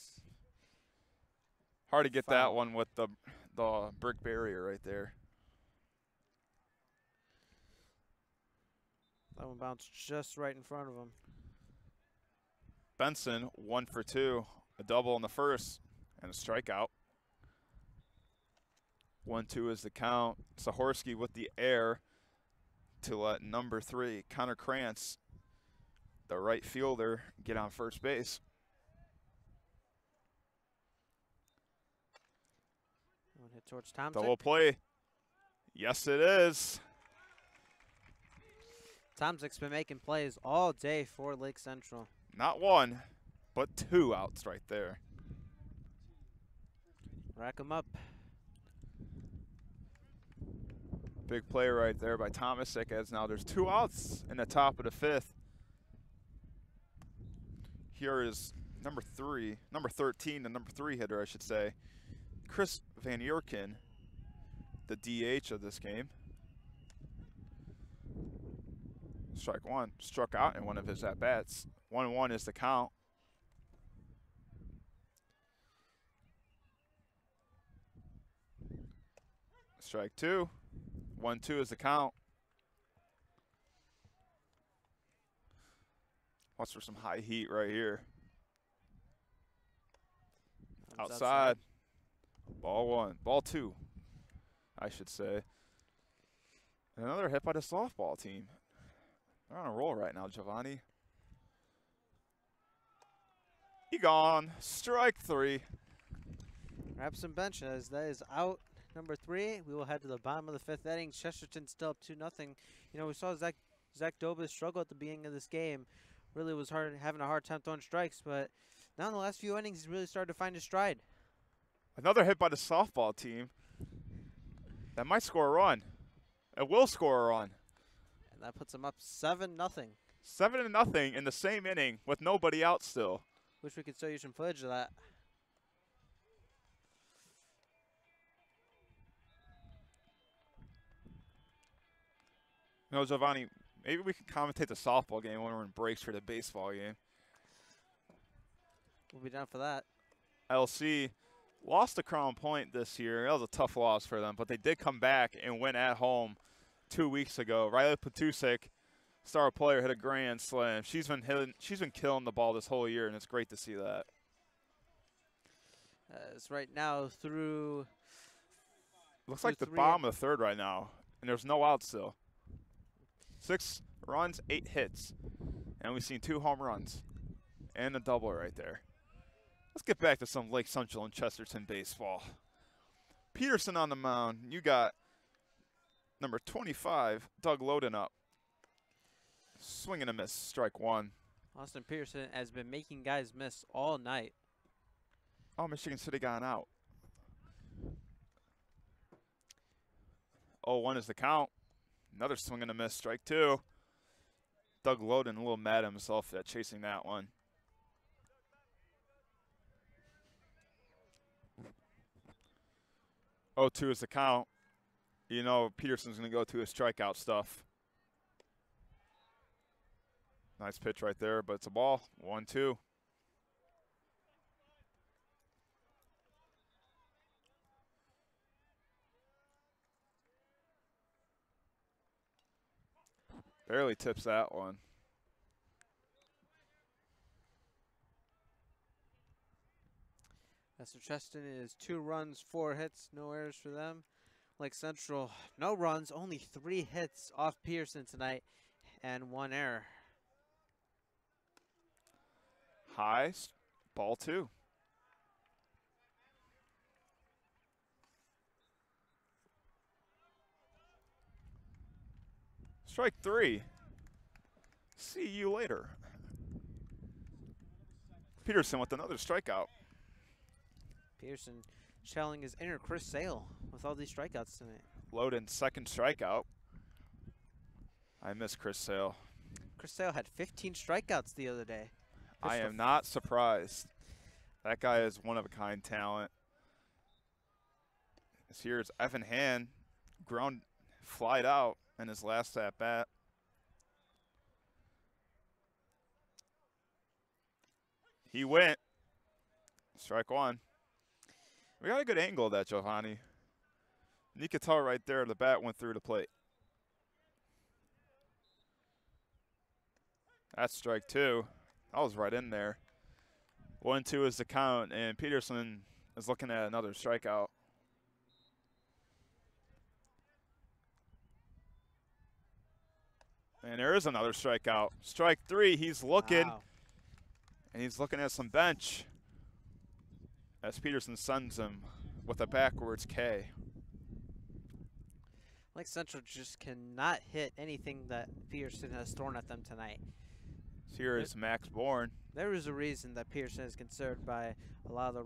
Hard to get that one with the brick barrier right there. That one bounced just right in front of him. Benson, 1 for 2. A double in the first and a strikeout. 1-2 is the count. Zahorsky with the air to let number 3, Connor Krantz, the right fielder, get on first base. One hit towards Tomczyk. Double play. Yes, it is. Tomczyk's been making plays all day for Lake Central. Not 1, but 2 outs right there. Rack him up. Big play right there by Tomczyk, as now there's 2 outs in the top of the 5th. Here is number 13, the number 3 hitter, I should say, Chris Van Yerken, the DH of this game. Strike 1, struck out in one of his at-bats. 1-1 is the count. Strike 2. 1-2 is the count. Watch for some high heat right here. Outside. Ball 1. Ball 2, I should say. And another hit by the softball team. They're on a roll right now, Giovanni. He gone. Strike 3. Grab some bench as that is out. Number 3, we will head to the bottom of the 5th inning. Chesterton still up 2-0. You know, we saw Zach Dobis struggle at the beginning of this game. Really was having a hard time throwing strikes, but now in the last few innings, he's really started to find his stride. Another hit by the softball team. That might score a run. It will score a run. And that puts them up 7-0. 7-0 in the same inning with nobody out still. Wish we could show you some footage of that. You know, Giovanni, maybe we can commentate the softball game when we're in breaks for the baseball game. We'll be down for that. LC lost to Crown Point this year. That was a tough loss for them, but they did come back and win at home 2 weeks ago. Riley Patusek, star player, hit a grand slam. She's been killing the ball this whole year, and it's great to see that. It's right now through. Looks like the bottom of the third right now, and there's no outs still. 6 runs, 8 hits, and we've seen 2 home runs and a double right there. Let's get back to some Lake Central and Chesterton baseball. Peterson on the mound. You got number 25, Doug Loden up. Swing and a miss, strike 1. Austin Peterson has been making guys miss all night. Oh, Michigan City got out. 0-1 is the count. Another swing and a miss, strike 2. Doug Loden a little mad at himself at chasing that one. 0-2 is the count. You know Peterson's going to go to his strikeout stuff. Nice pitch right there, but it's a ball. 1-2. Barely tips that one. Mr. Chesterton is 2 runs, 4 hits, no errors for them. Lake Central, no runs, only 3 hits off Pearson tonight, and 1 error. High, ball 2. Strike 3. See you later. Peterson with another strikeout. Pearson channeling his inner Chris Sale with all these strikeouts tonight. Loden's second strikeout. I miss Chris Sale. Chris Sale had 15 strikeouts the other day. I am not surprised. That guy is one-of-a-kind talent. Here's Evan Hand, flied out in his last at-bat. He went. Strike 1. We got a good angle of that, Giovanni. You could tell right there the bat went through the plate. That's strike 2. I was right in there. 1-2 is the count, and Peterson is looking at another strikeout. And there is another strikeout. Strike 3, he's looking. Wow. And he's looking at some bench as Peterson sends him with a backwards K. Lake Central just cannot hit anything that Pearson has thrown at them tonight. Here is Max Bourne. There is a reason that Pearson is considered by a lot of the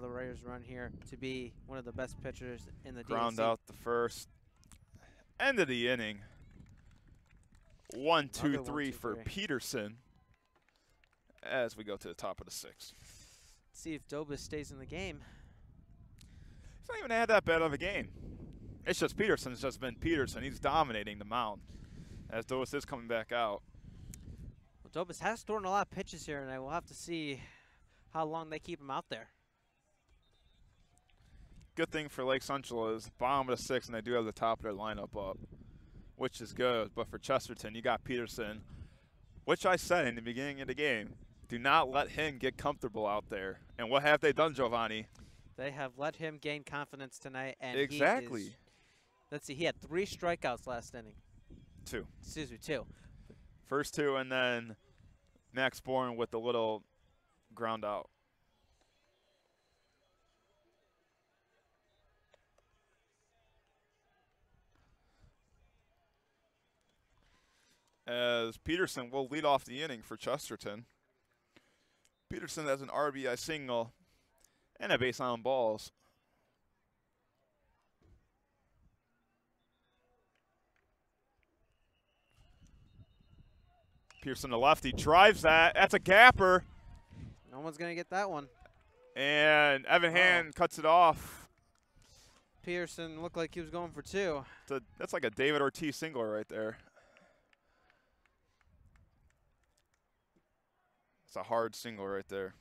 writers around here to be one of the best pitchers in the Ground DNC. out the first. End of the inning. 1-2-3 for Peterson as we go to the top of the 6th. Let's see if Dobis stays in the game. He's not even had that bad of a game. It's just Peterson's just been Peterson. He's dominating the mound as Dobis is coming back out. Well, Dobis has thrown a lot of pitches here, and I will have to see how long they keep him out there. Good thing for Lake Central is bottom of the 6th, and they do have the top of their lineup up, which is good. But for Chesterton, you got Peterson, which I said in the beginning of the game, do not let him get comfortable out there. And what have they done, Giovanni? They have let him gain confidence tonight, and exactly. Let's see, he had 3 strikeouts last inning. 2. Excuse me, 2. First 2, and then Max Bourne with the little ground out. As Peterson will lead off the inning for Chesterton. Peterson has an RBI single and a base on balls. Pearson the lefty drives that. That's a gapper. No one's going to get that one. And Evan Hand cuts it off. Pearson looked like he was going for 2. That's like a David Ortiz single right there. It's a hard single right there.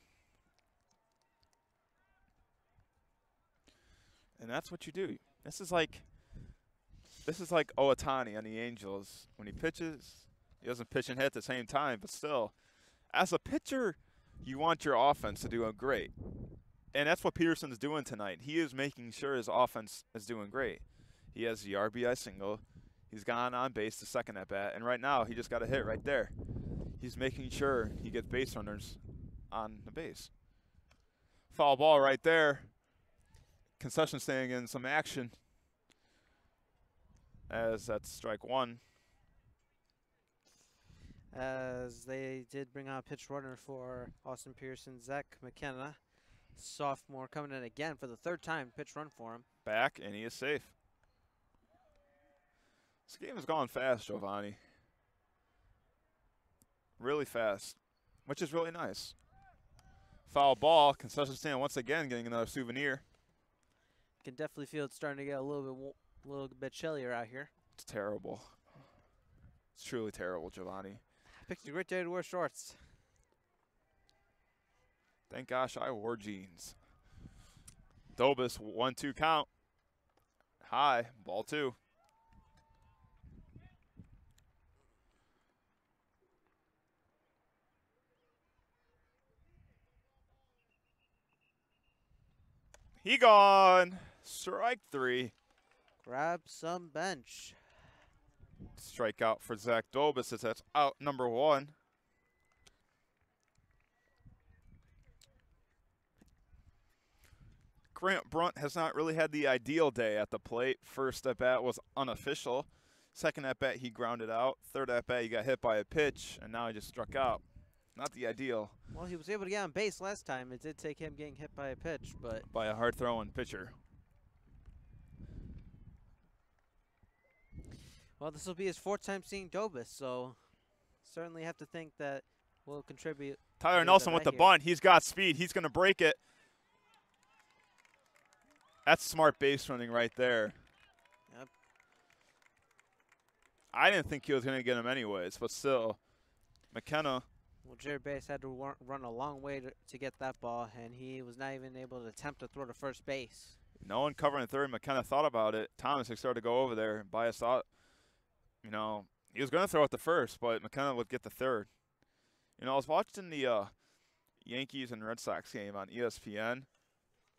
And that's what you do. This is like Ohtani on the Angels. When he pitches, he doesn't pitch and hit at the same time, but still, as a pitcher, you want your offense to do great. And that's what Peterson's doing tonight. He is making sure his offense is doing great. He has the RBI single. He's gone on base the second at bat, and right now he just got a hit right there. He's making sure he gets base runners on the base. Foul ball right there. Concession stand in some action, as that's strike 1. As they did bring out a pitch runner for Austin Pearson, Zach McKenna, sophomore, coming in again for the 3rd time pitch run for him. Back, and he is safe. This game has gone fast, Giovanni. Really fast, which is really nice. Foul ball, concession stand once again getting another souvenir. Can definitely feel it's starting to get a little bit chillier out here. It's terrible. It's truly terrible, Giovanni. Picked a great day to wear shorts. Thank gosh I wore jeans. Dobis, 1-2 count. High, ball 2. He gone. Strike 3. Grab some bench. Strikeout for Zach Dobis as that's out number 1. Grant Brunt has not really had the ideal day at the plate. First at bat was unofficial. Second at bat he grounded out. Third at bat he got hit by a pitch, and now he just struck out. Not the ideal. Well, he was able to get on base last time. It did take him getting hit by a pitch, but by a hard throwing pitcher. Well, this will be his 4th time seeing Dobis, so certainly have to think that will contribute. Tyler Nelson with the bunt. He's got speed. He's going to break it. That's smart base running right there. Yep. I didn't think he was going to get him anyways, but still, McKenna. Well, Jared Bass had to run a long way to get that ball, and he was not even able to attempt to throw to first base. No one covering third. McKenna thought about it. Thomas started to go over there. Bias thought, you know, he was going to throw it to first, but McKenna would get the third. You know, I was watching the Yankees and Red Sox game on ESPN.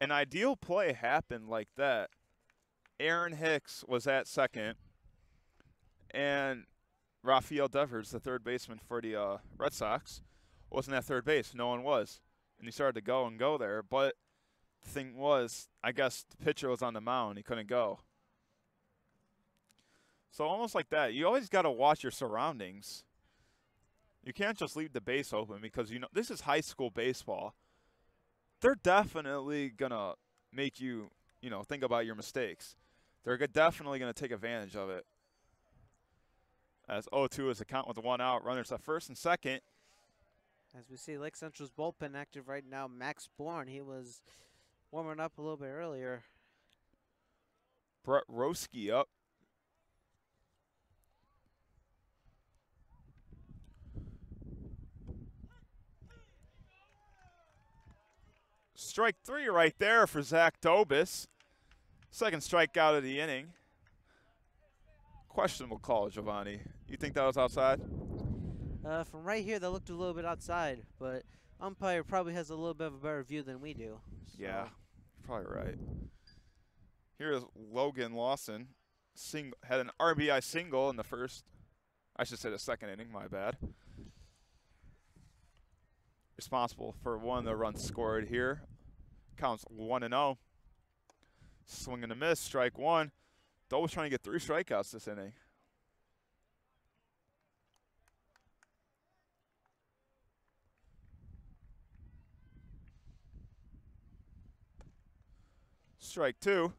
An ideal play happened like that. Aaron Hicks was at second, and Rafael Devers, the third baseman for the Red Sox, wasn't at third base. No one was. And he started to go and go there. But the thing was, I guess the pitcher was on the mound. He couldn't go. So almost like that. You always got to watch your surroundings. You can't just leave the base open because, you know, this is high school baseball. They're definitely going to make you, you know, think about your mistakes. They're definitely going to take advantage of it. As 0-2 is the count with the 1 out. Runners at first and second. As we see Lake Central's bullpen active right now, Max Bourne, he was warming up a little bit earlier. Brett Roski up. Strike 3 right there for Zach Dobis. Second strikeout of the inning. Questionable call, Giovanni. You think that was outside? From right here, that looked a little bit outside, but umpire probably has a little bit of a better view than we do. So. Yeah, you're probably right. Here's Logan Lawson. Had an RBI single in the first. I should say the second inning, my bad. Responsible for one of the runs scored here. Counts 1-0. Swing and a miss, strike 1. Dobis trying to get 3 strikeouts this inning. Strike 2.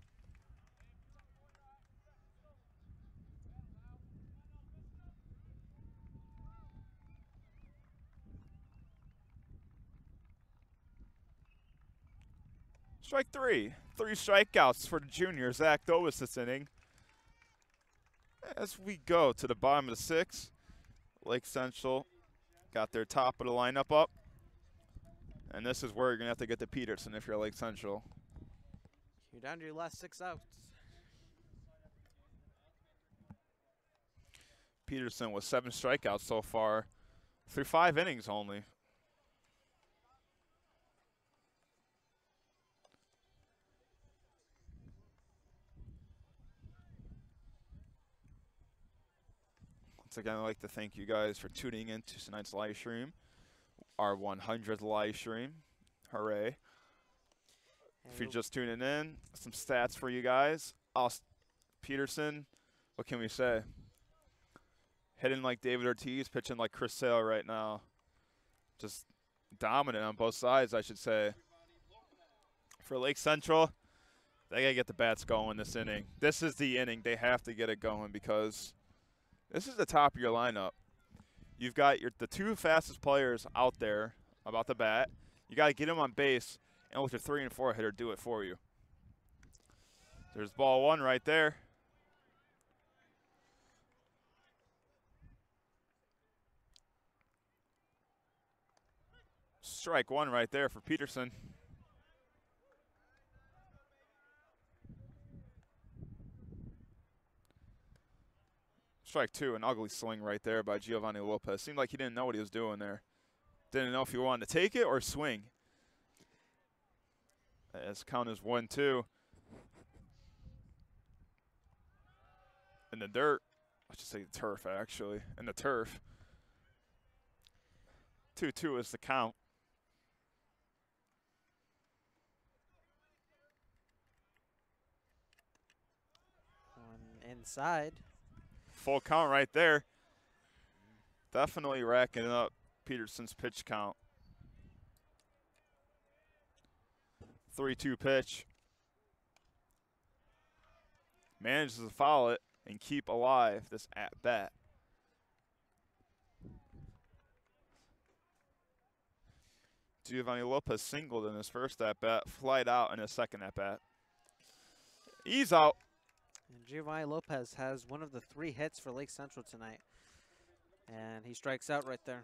Strike three. 3 strikeouts for the junior, Zach Dobis, this inning. As we go to the bottom of the 6th, Lake Central got their top of the lineup up. And this is where you're going to have to get to Peterson if you're Lake Central. You're down to your last 6 outs. Peterson with 7 strikeouts so far through 5 innings only. Once again, I'd like to thank you guys for tuning in to tonight's live stream, our 100th live stream. Hooray. If you're just tuning in, some stats for you guys. Peterson, what can we say? Hitting like David Ortiz, pitching like Chris Sale right now. Just dominant on both sides, I should say. For Lake Central, they got to get the bats going this inning. This is the inning. They have to get it going because this is the top of your lineup. You've got the 2 fastest players out there about the bat. You got to get them on base, and with your 3 and 4 hitter, do it for you. There's ball 1 right there. Strike 1 right there for Peterson. Strike 2, an ugly swing right there by Giovanni Lopez. Seemed like he didn't know what he was doing there. Didn't know if he wanted to take it or swing. As count is 1-2. In the dirt. I should say the turf, actually. In the turf. 2-2 is the count. Inside. Full count right there. Definitely racking up Peterson's pitch count. 3-2 pitch. Manages to foul it and keep alive this at-bat. Giovanni Lopez singled in his first at-bat, flied out in his second at-bat. He's out. And Giovanni Lopez has one of the 3 hits for Lake Central tonight. And he strikes out right there.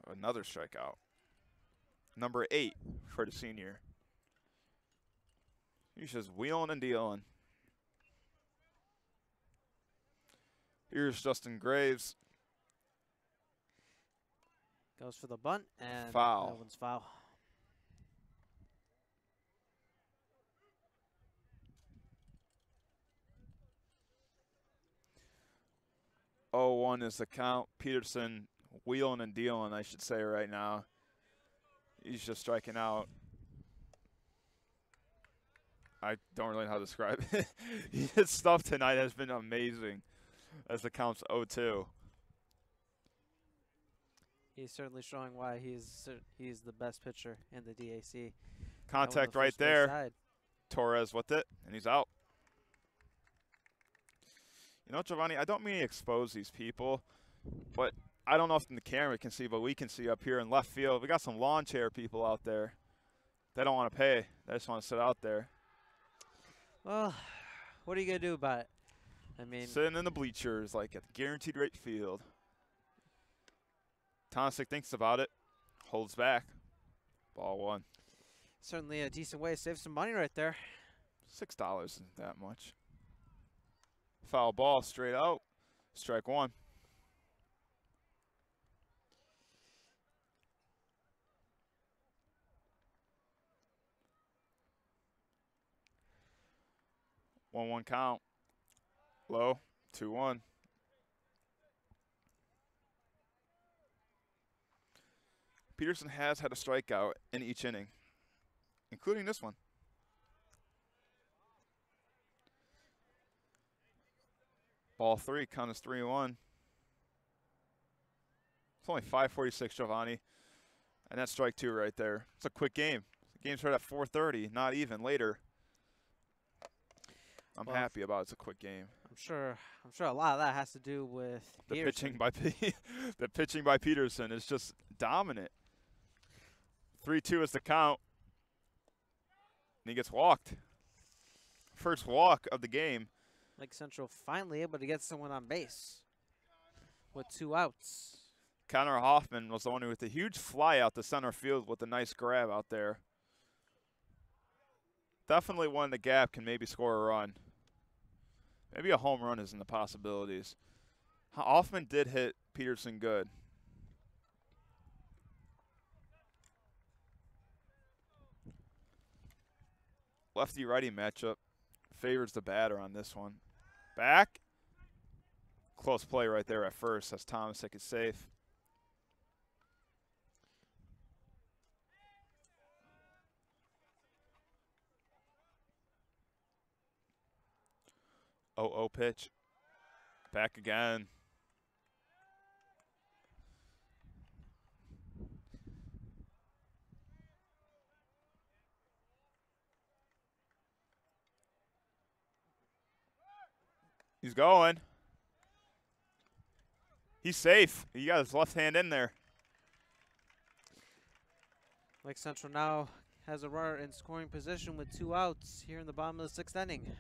Another strikeout. Number 8 for the senior. He's just wheeling and dealing. Here's Justin Graves. Goes for the bunt, and foul. That one's foul. Oh, 1 is the count. Peterson wheeling and dealing, I should say, right now. He's just striking out. I don't really know how to describe it. His stuff tonight has been amazing as the count's 0-2. He's certainly showing why he's the best pitcher in the DAC. Contact right there. Torres with it, and he's out. You know, Giovanni, I don't mean to expose these people, but I don't know if the camera can see, but we can see up here in left field. We got some lawn chair people out there. They don't want to pay. They just want to sit out there. Well, what are you going to do about it? I mean, sitting in the bleachers like at the guaranteed rate field. Tomasic thinks about it, holds back. Ball 1. Certainly a decent way to save some money right there. $6 isn't that much. Foul ball straight out. Strike 1. One count. Low. 2-1. Peterson has had a strikeout in each inning, including this one. Ball 3, count is 3-1. It's only 5:46, Giovanni. And that's strike 2 right there. It's a quick game. The game started at 4:30, not even later. I'm happy about it. It's a quick game. I'm sure a lot of that has to do with the pitching by the pitching by Peterson is just dominant. 3-2 is the count. he gets walked. First walk of the game. Lake Central finally able to get someone on base with 2 outs. Connor Hoffman was the one with a huge fly out to center field with a nice grab out there. Definitely one in the gap can maybe score a run. Maybe a home run is in the possibilities. Hoffman did hit Peterson good. Lefty-righty matchup favors the batter on this one. Back. Close play right there at first. That's Thomas. It's safe. Oh, pitch. Back again. He's going. He's safe. He got his left hand in there. Lake Central now has a runner in scoring position with 2 outs here in the bottom of the 6th inning.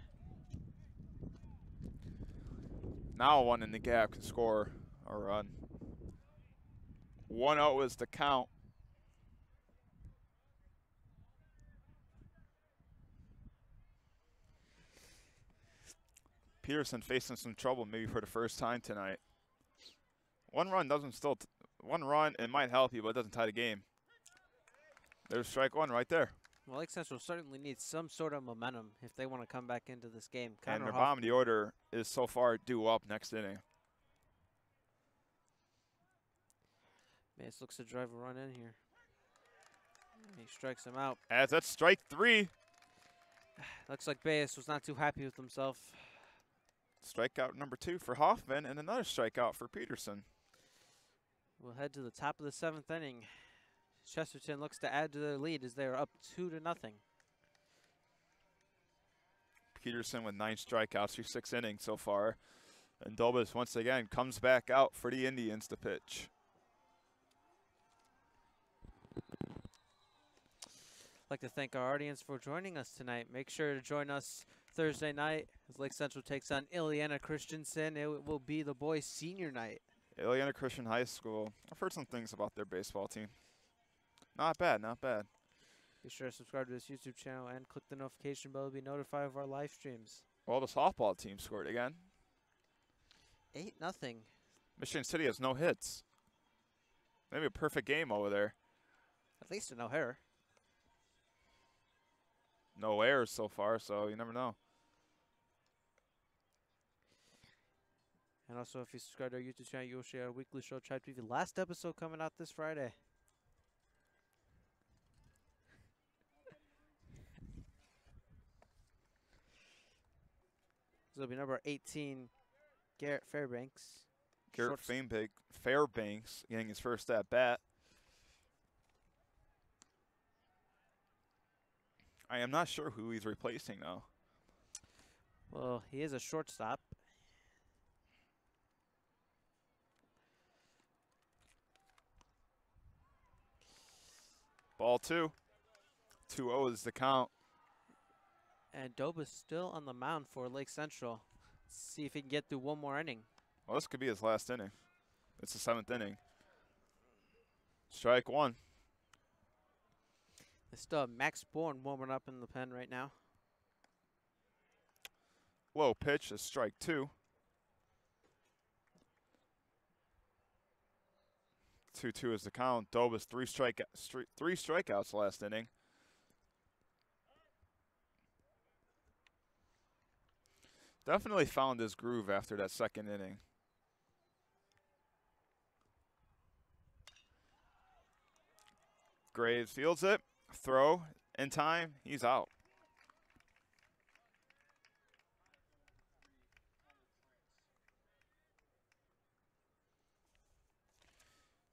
Now one in the gap can score a run. 1-0 is the count. Peterson facing some trouble maybe for the first time tonight. One run, it might help you, but it doesn't tie the game. There's strike 1 right there. Well, Lake Central certainly needs some sort of momentum if they want to come back into this game. And their bottom of the order is so far due up next inning. Bass looks to drive a run in here. He strikes him out. As that's strike 3. Looks like Bass was not too happy with himself. Strikeout number 2 for Hoffman and another strikeout for Peterson. We'll head to the top of the 7th inning. Chesterton looks to add to their lead as they are up 2-0. Peterson with 9 strikeouts through 6 innings so far. And Dobas once again comes back out for the Indians to pitch. I'd like to thank our audience for joining us tonight. Make sure to join us Thursday night as Lake Central takes on Ileana Christensen. It will be the boys' senior night. Ileana Christian High School. I've heard some things about their baseball team. Not bad, not bad. Be sure to subscribe to this YouTube channel and click the notification bell to be notified of our live streams. Well, the softball team scored again. 8-0. Michigan City has no hits. Maybe a perfect game over there. At least a no-hitter. No errors so far, so you never know. And also, if you subscribe to our YouTube channel, you'll share our weekly show, Tribe TV. Last episode coming out this Friday. This will be number 18, Garrett Fairbanks. Garrett Fairbanks getting his first at bat. I am not sure who he's replacing, though. Well, he is a shortstop. Ball 2. 2-0 is the count. And Doba's still on the mound for Lake Central. Let's see if he can get through one more inning. Well, this could be his last inning. It's the 7th inning. Strike 1. There's still Max Bourne warming up in the pen right now. Low pitch is strike 2. 2-2 is the count. Dobas 3 strikeouts last inning. Definitely found his groove after that 2nd inning. Graves fields it. Throw in time. He's out.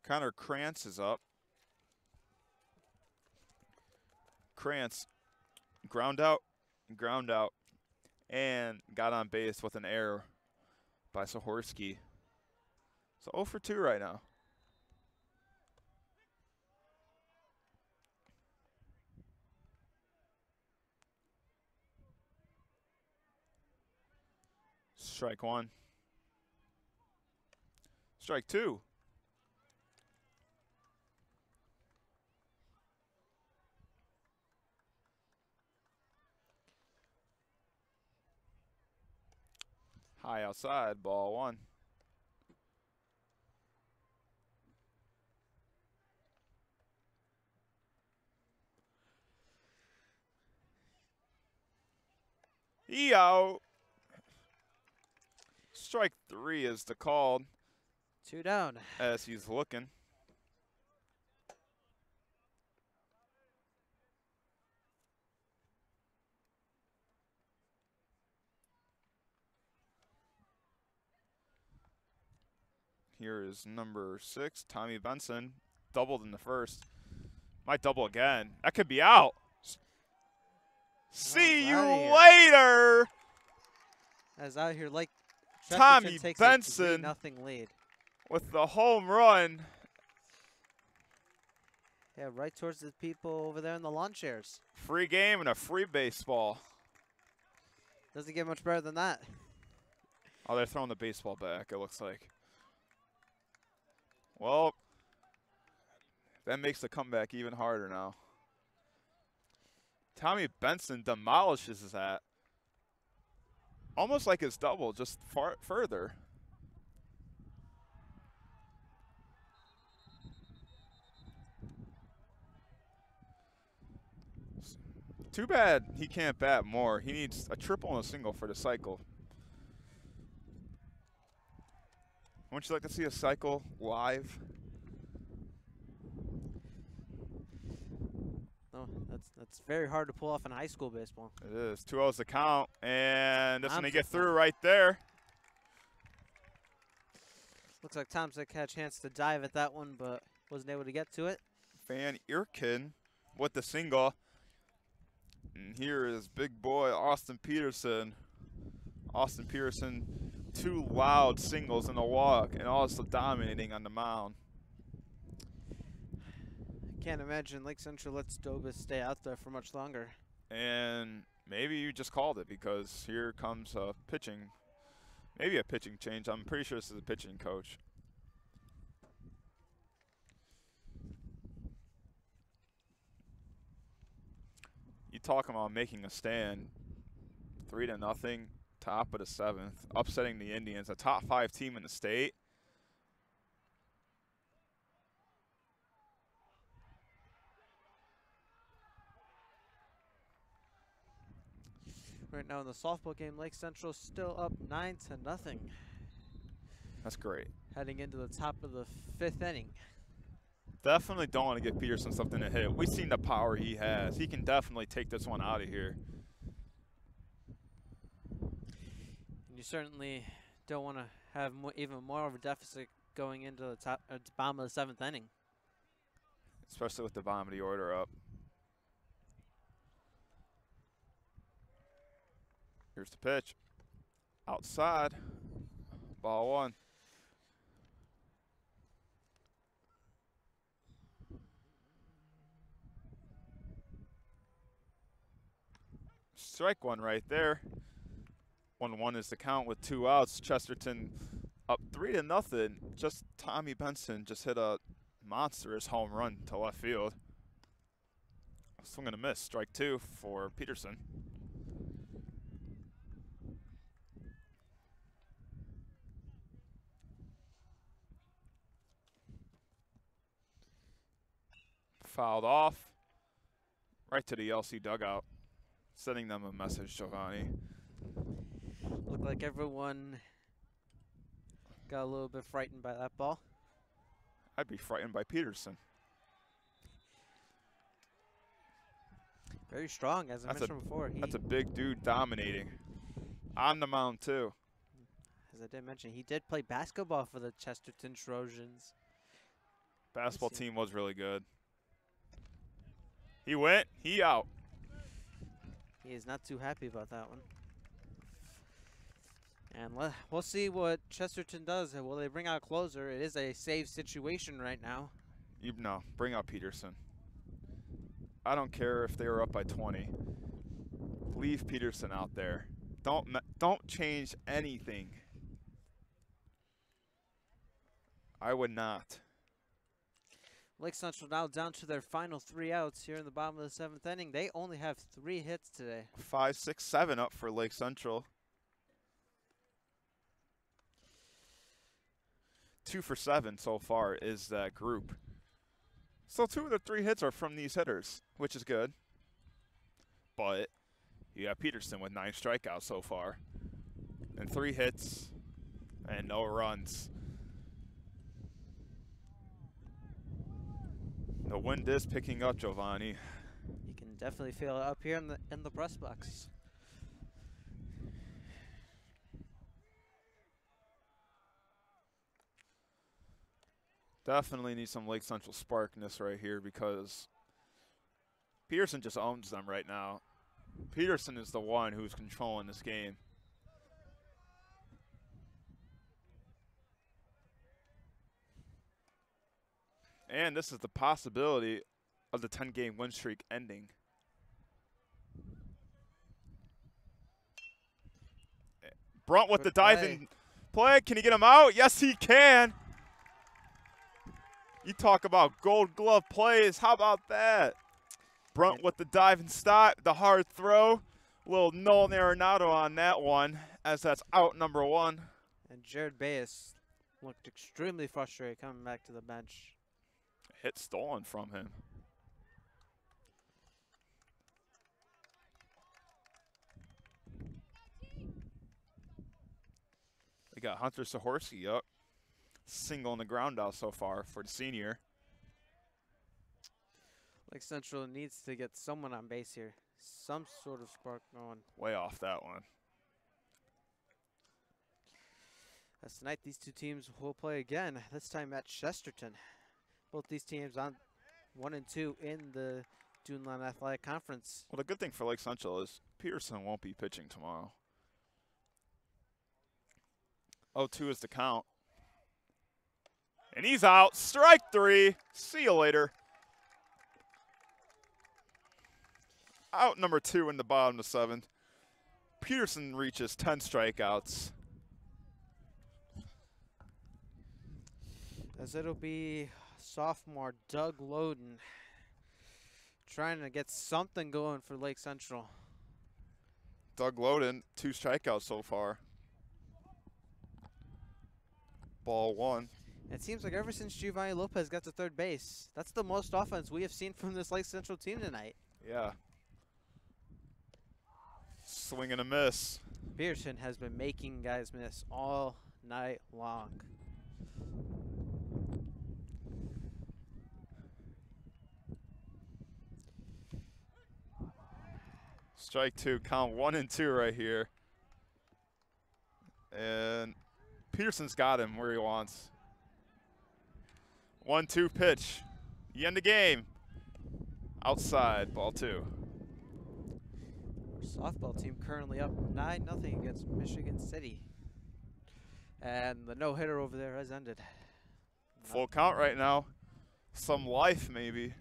Connor Krantz is up. Krantz ground out, and got on base with an error by Sahorski. So 0 for 2 right now. Strike one. Strike two. High outside, ball one. He out. Strike three is the call. 2 down. As he's looking. Here is number 6, Tommy Benson. Doubled in the first. Might double again. That could be out. See you later. As out here, like Tommy takes Benson a 3-0 lead. with the home run. Yeah, right towards the people over there in the lawn chairs. Free game and a free baseball. Doesn't get much better than that. Oh, they're throwing the baseball back, it looks like. Well, that makes the comeback even harder now. Tommy Benson demolishes that. Almost like his double, just far further. Too bad he can't bat more. He needs a triple and a single for the cycle. Wouldn't you like to see a cycle live? No, that's very hard to pull off in high school baseball. It is. 2-0's the count, and that's going to get Tomczyk through right there. Looks like Tomczyk had a chance to dive at that one, but wasn't able to get to it. Van Eerken with the single. And here is big boy Austin Peterson. Austin Peterson, 2 loud singles in the walk, and also dominating on the mound. Can't imagine Lake Central lets Dobis stay out there for much longer. And maybe you just called it because here comes a pitching, maybe a pitching change. I'm pretty sure this is a pitching coach. You talking about making a stand, 3-0, top of the 7th, upsetting the Indians, a top 5 team in the state. Right now in the softball game, Lake Central still up 9-0. That's great. Heading into the top of the 5th inning. Definitely don't want to give Peterson something to hit. We've seen the power he has. He can definitely take this one out of here. And you certainly don't want to have even more of a deficit going into the bottom of the 7th inning. Especially with the bottom of the order up. Here's the pitch. Outside. Ball one. Strike one right there. 1-1 is the count with 2 outs. Chesterton up 3-0. Just Tommy Benson just hit a monstrous home run to left field. Swing and a miss. Strike 2 for Peterson. Fouled off. Right to the LC dugout. Sending them a message, Giovanni. Looked like everyone got a little bit frightened by that ball. I'd be frightened by Peterson. Very strong, as I mentioned before. That's a big dude dominating. On the mound, too. As I did mention, he did play basketball for the Chesterton Trojans. Basketball team was really good. He went, he out. He is not too happy about that one. And we'll see what Chesterton does. Will they bring out a closer? It is a save situation right now. No, bring out Peterson. I don't care if they were up by 20. Leave Peterson out there. Don't change anything. I would not. Lake Central now down to their final 3 outs here in the bottom of the 7th inning. They only have 3 hits today. 5, 6, 7 up for Lake Central. 2 for 7 so far is that group. So 2 of the 3 hits are from these hitters, which is good. But you have Peterson with 9 strikeouts so far. And 3 hits and no runs. The wind is picking up, Giovanni. You can definitely feel it up here in the press box. Definitely need some Lake Central sparkness right here because Peterson just owns them right now. Peterson is the one who's controlling this game. And this is the possibility of the 10-game win streak ending. Brunt with the diving play. Can he get him out? Yes, he can. You talk about gold glove plays. How about that? Brunt with the diving stop, the hard throw. Little Nolan Arenado on that one, as that's out number 1. And Jared Bayes looked extremely frustrated coming back to the bench. Hit stolen from him. We got Hunter Sahorski up. Single on the ground out so far for the senior. Lake Central needs to get someone on base here. Some sort of spark going. Way off that one. As tonight, these 2 teams will play again, this time at Chesterton. Both these teams on 1 and 2 in the Duneland Athletic Conference. Well, the good thing for Lake Central is Peterson won't be pitching tomorrow. 0-2 is the count. And he's out. Strike 3. See you later. Out number 2 in the bottom of the 7th. Peterson reaches 10 strikeouts. As it'll be sophomore Doug Loden trying to get something going for Lake Central. Doug Loden, 2 strikeouts so far. Ball 1. It seems like ever since Giovanni Lopez got to third base, that's the most offense we have seen from this Lake Central team tonight. Yeah. Swing and a miss. Pearson has been making guys miss all night long. Strike 2, count 1 and 2 right here. And Peterson's got him where he wants. 1-2 pitch. You end the game. Outside, ball 2. Softball team currently up 9-0 against Michigan City. And the no-hitter over there has ended. Full count right now. Some life, maybe.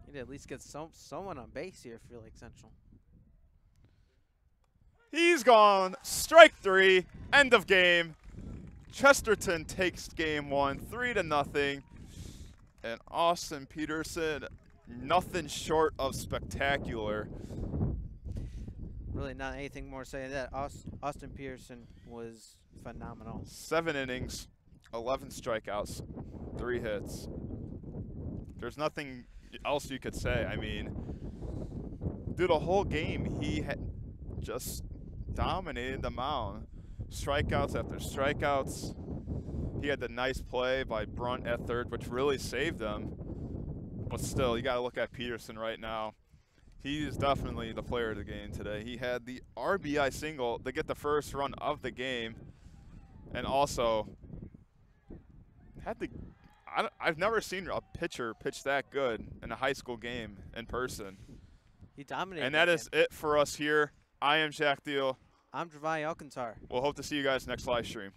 You need to at least get someone on base here for Lake Central. He's gone. Strike 3. End of game. Chesterton takes game 1, 3-0. And Austin Peterson, nothing short of spectacular. Really not anything more to say than that. Austin Peterson was phenomenal. 7 innings, 11 strikeouts, 3 hits. There's nothing else you could say. I mean, through the whole game, he had just dominated the mound. Strikeouts after strikeouts. He had the nice play by Brunt at third, which really saved them. But still, you got to look at Peterson right now. He is definitely the player of the game today. He had the RBI single to get the first run of the game, and also had the. I've never seen a pitcher pitch that good in a high school game in person. He dominated. And that is it for us here. I am Jack Deal. I'm Giovanni Alcantar. We'll hope to see you guys next live stream.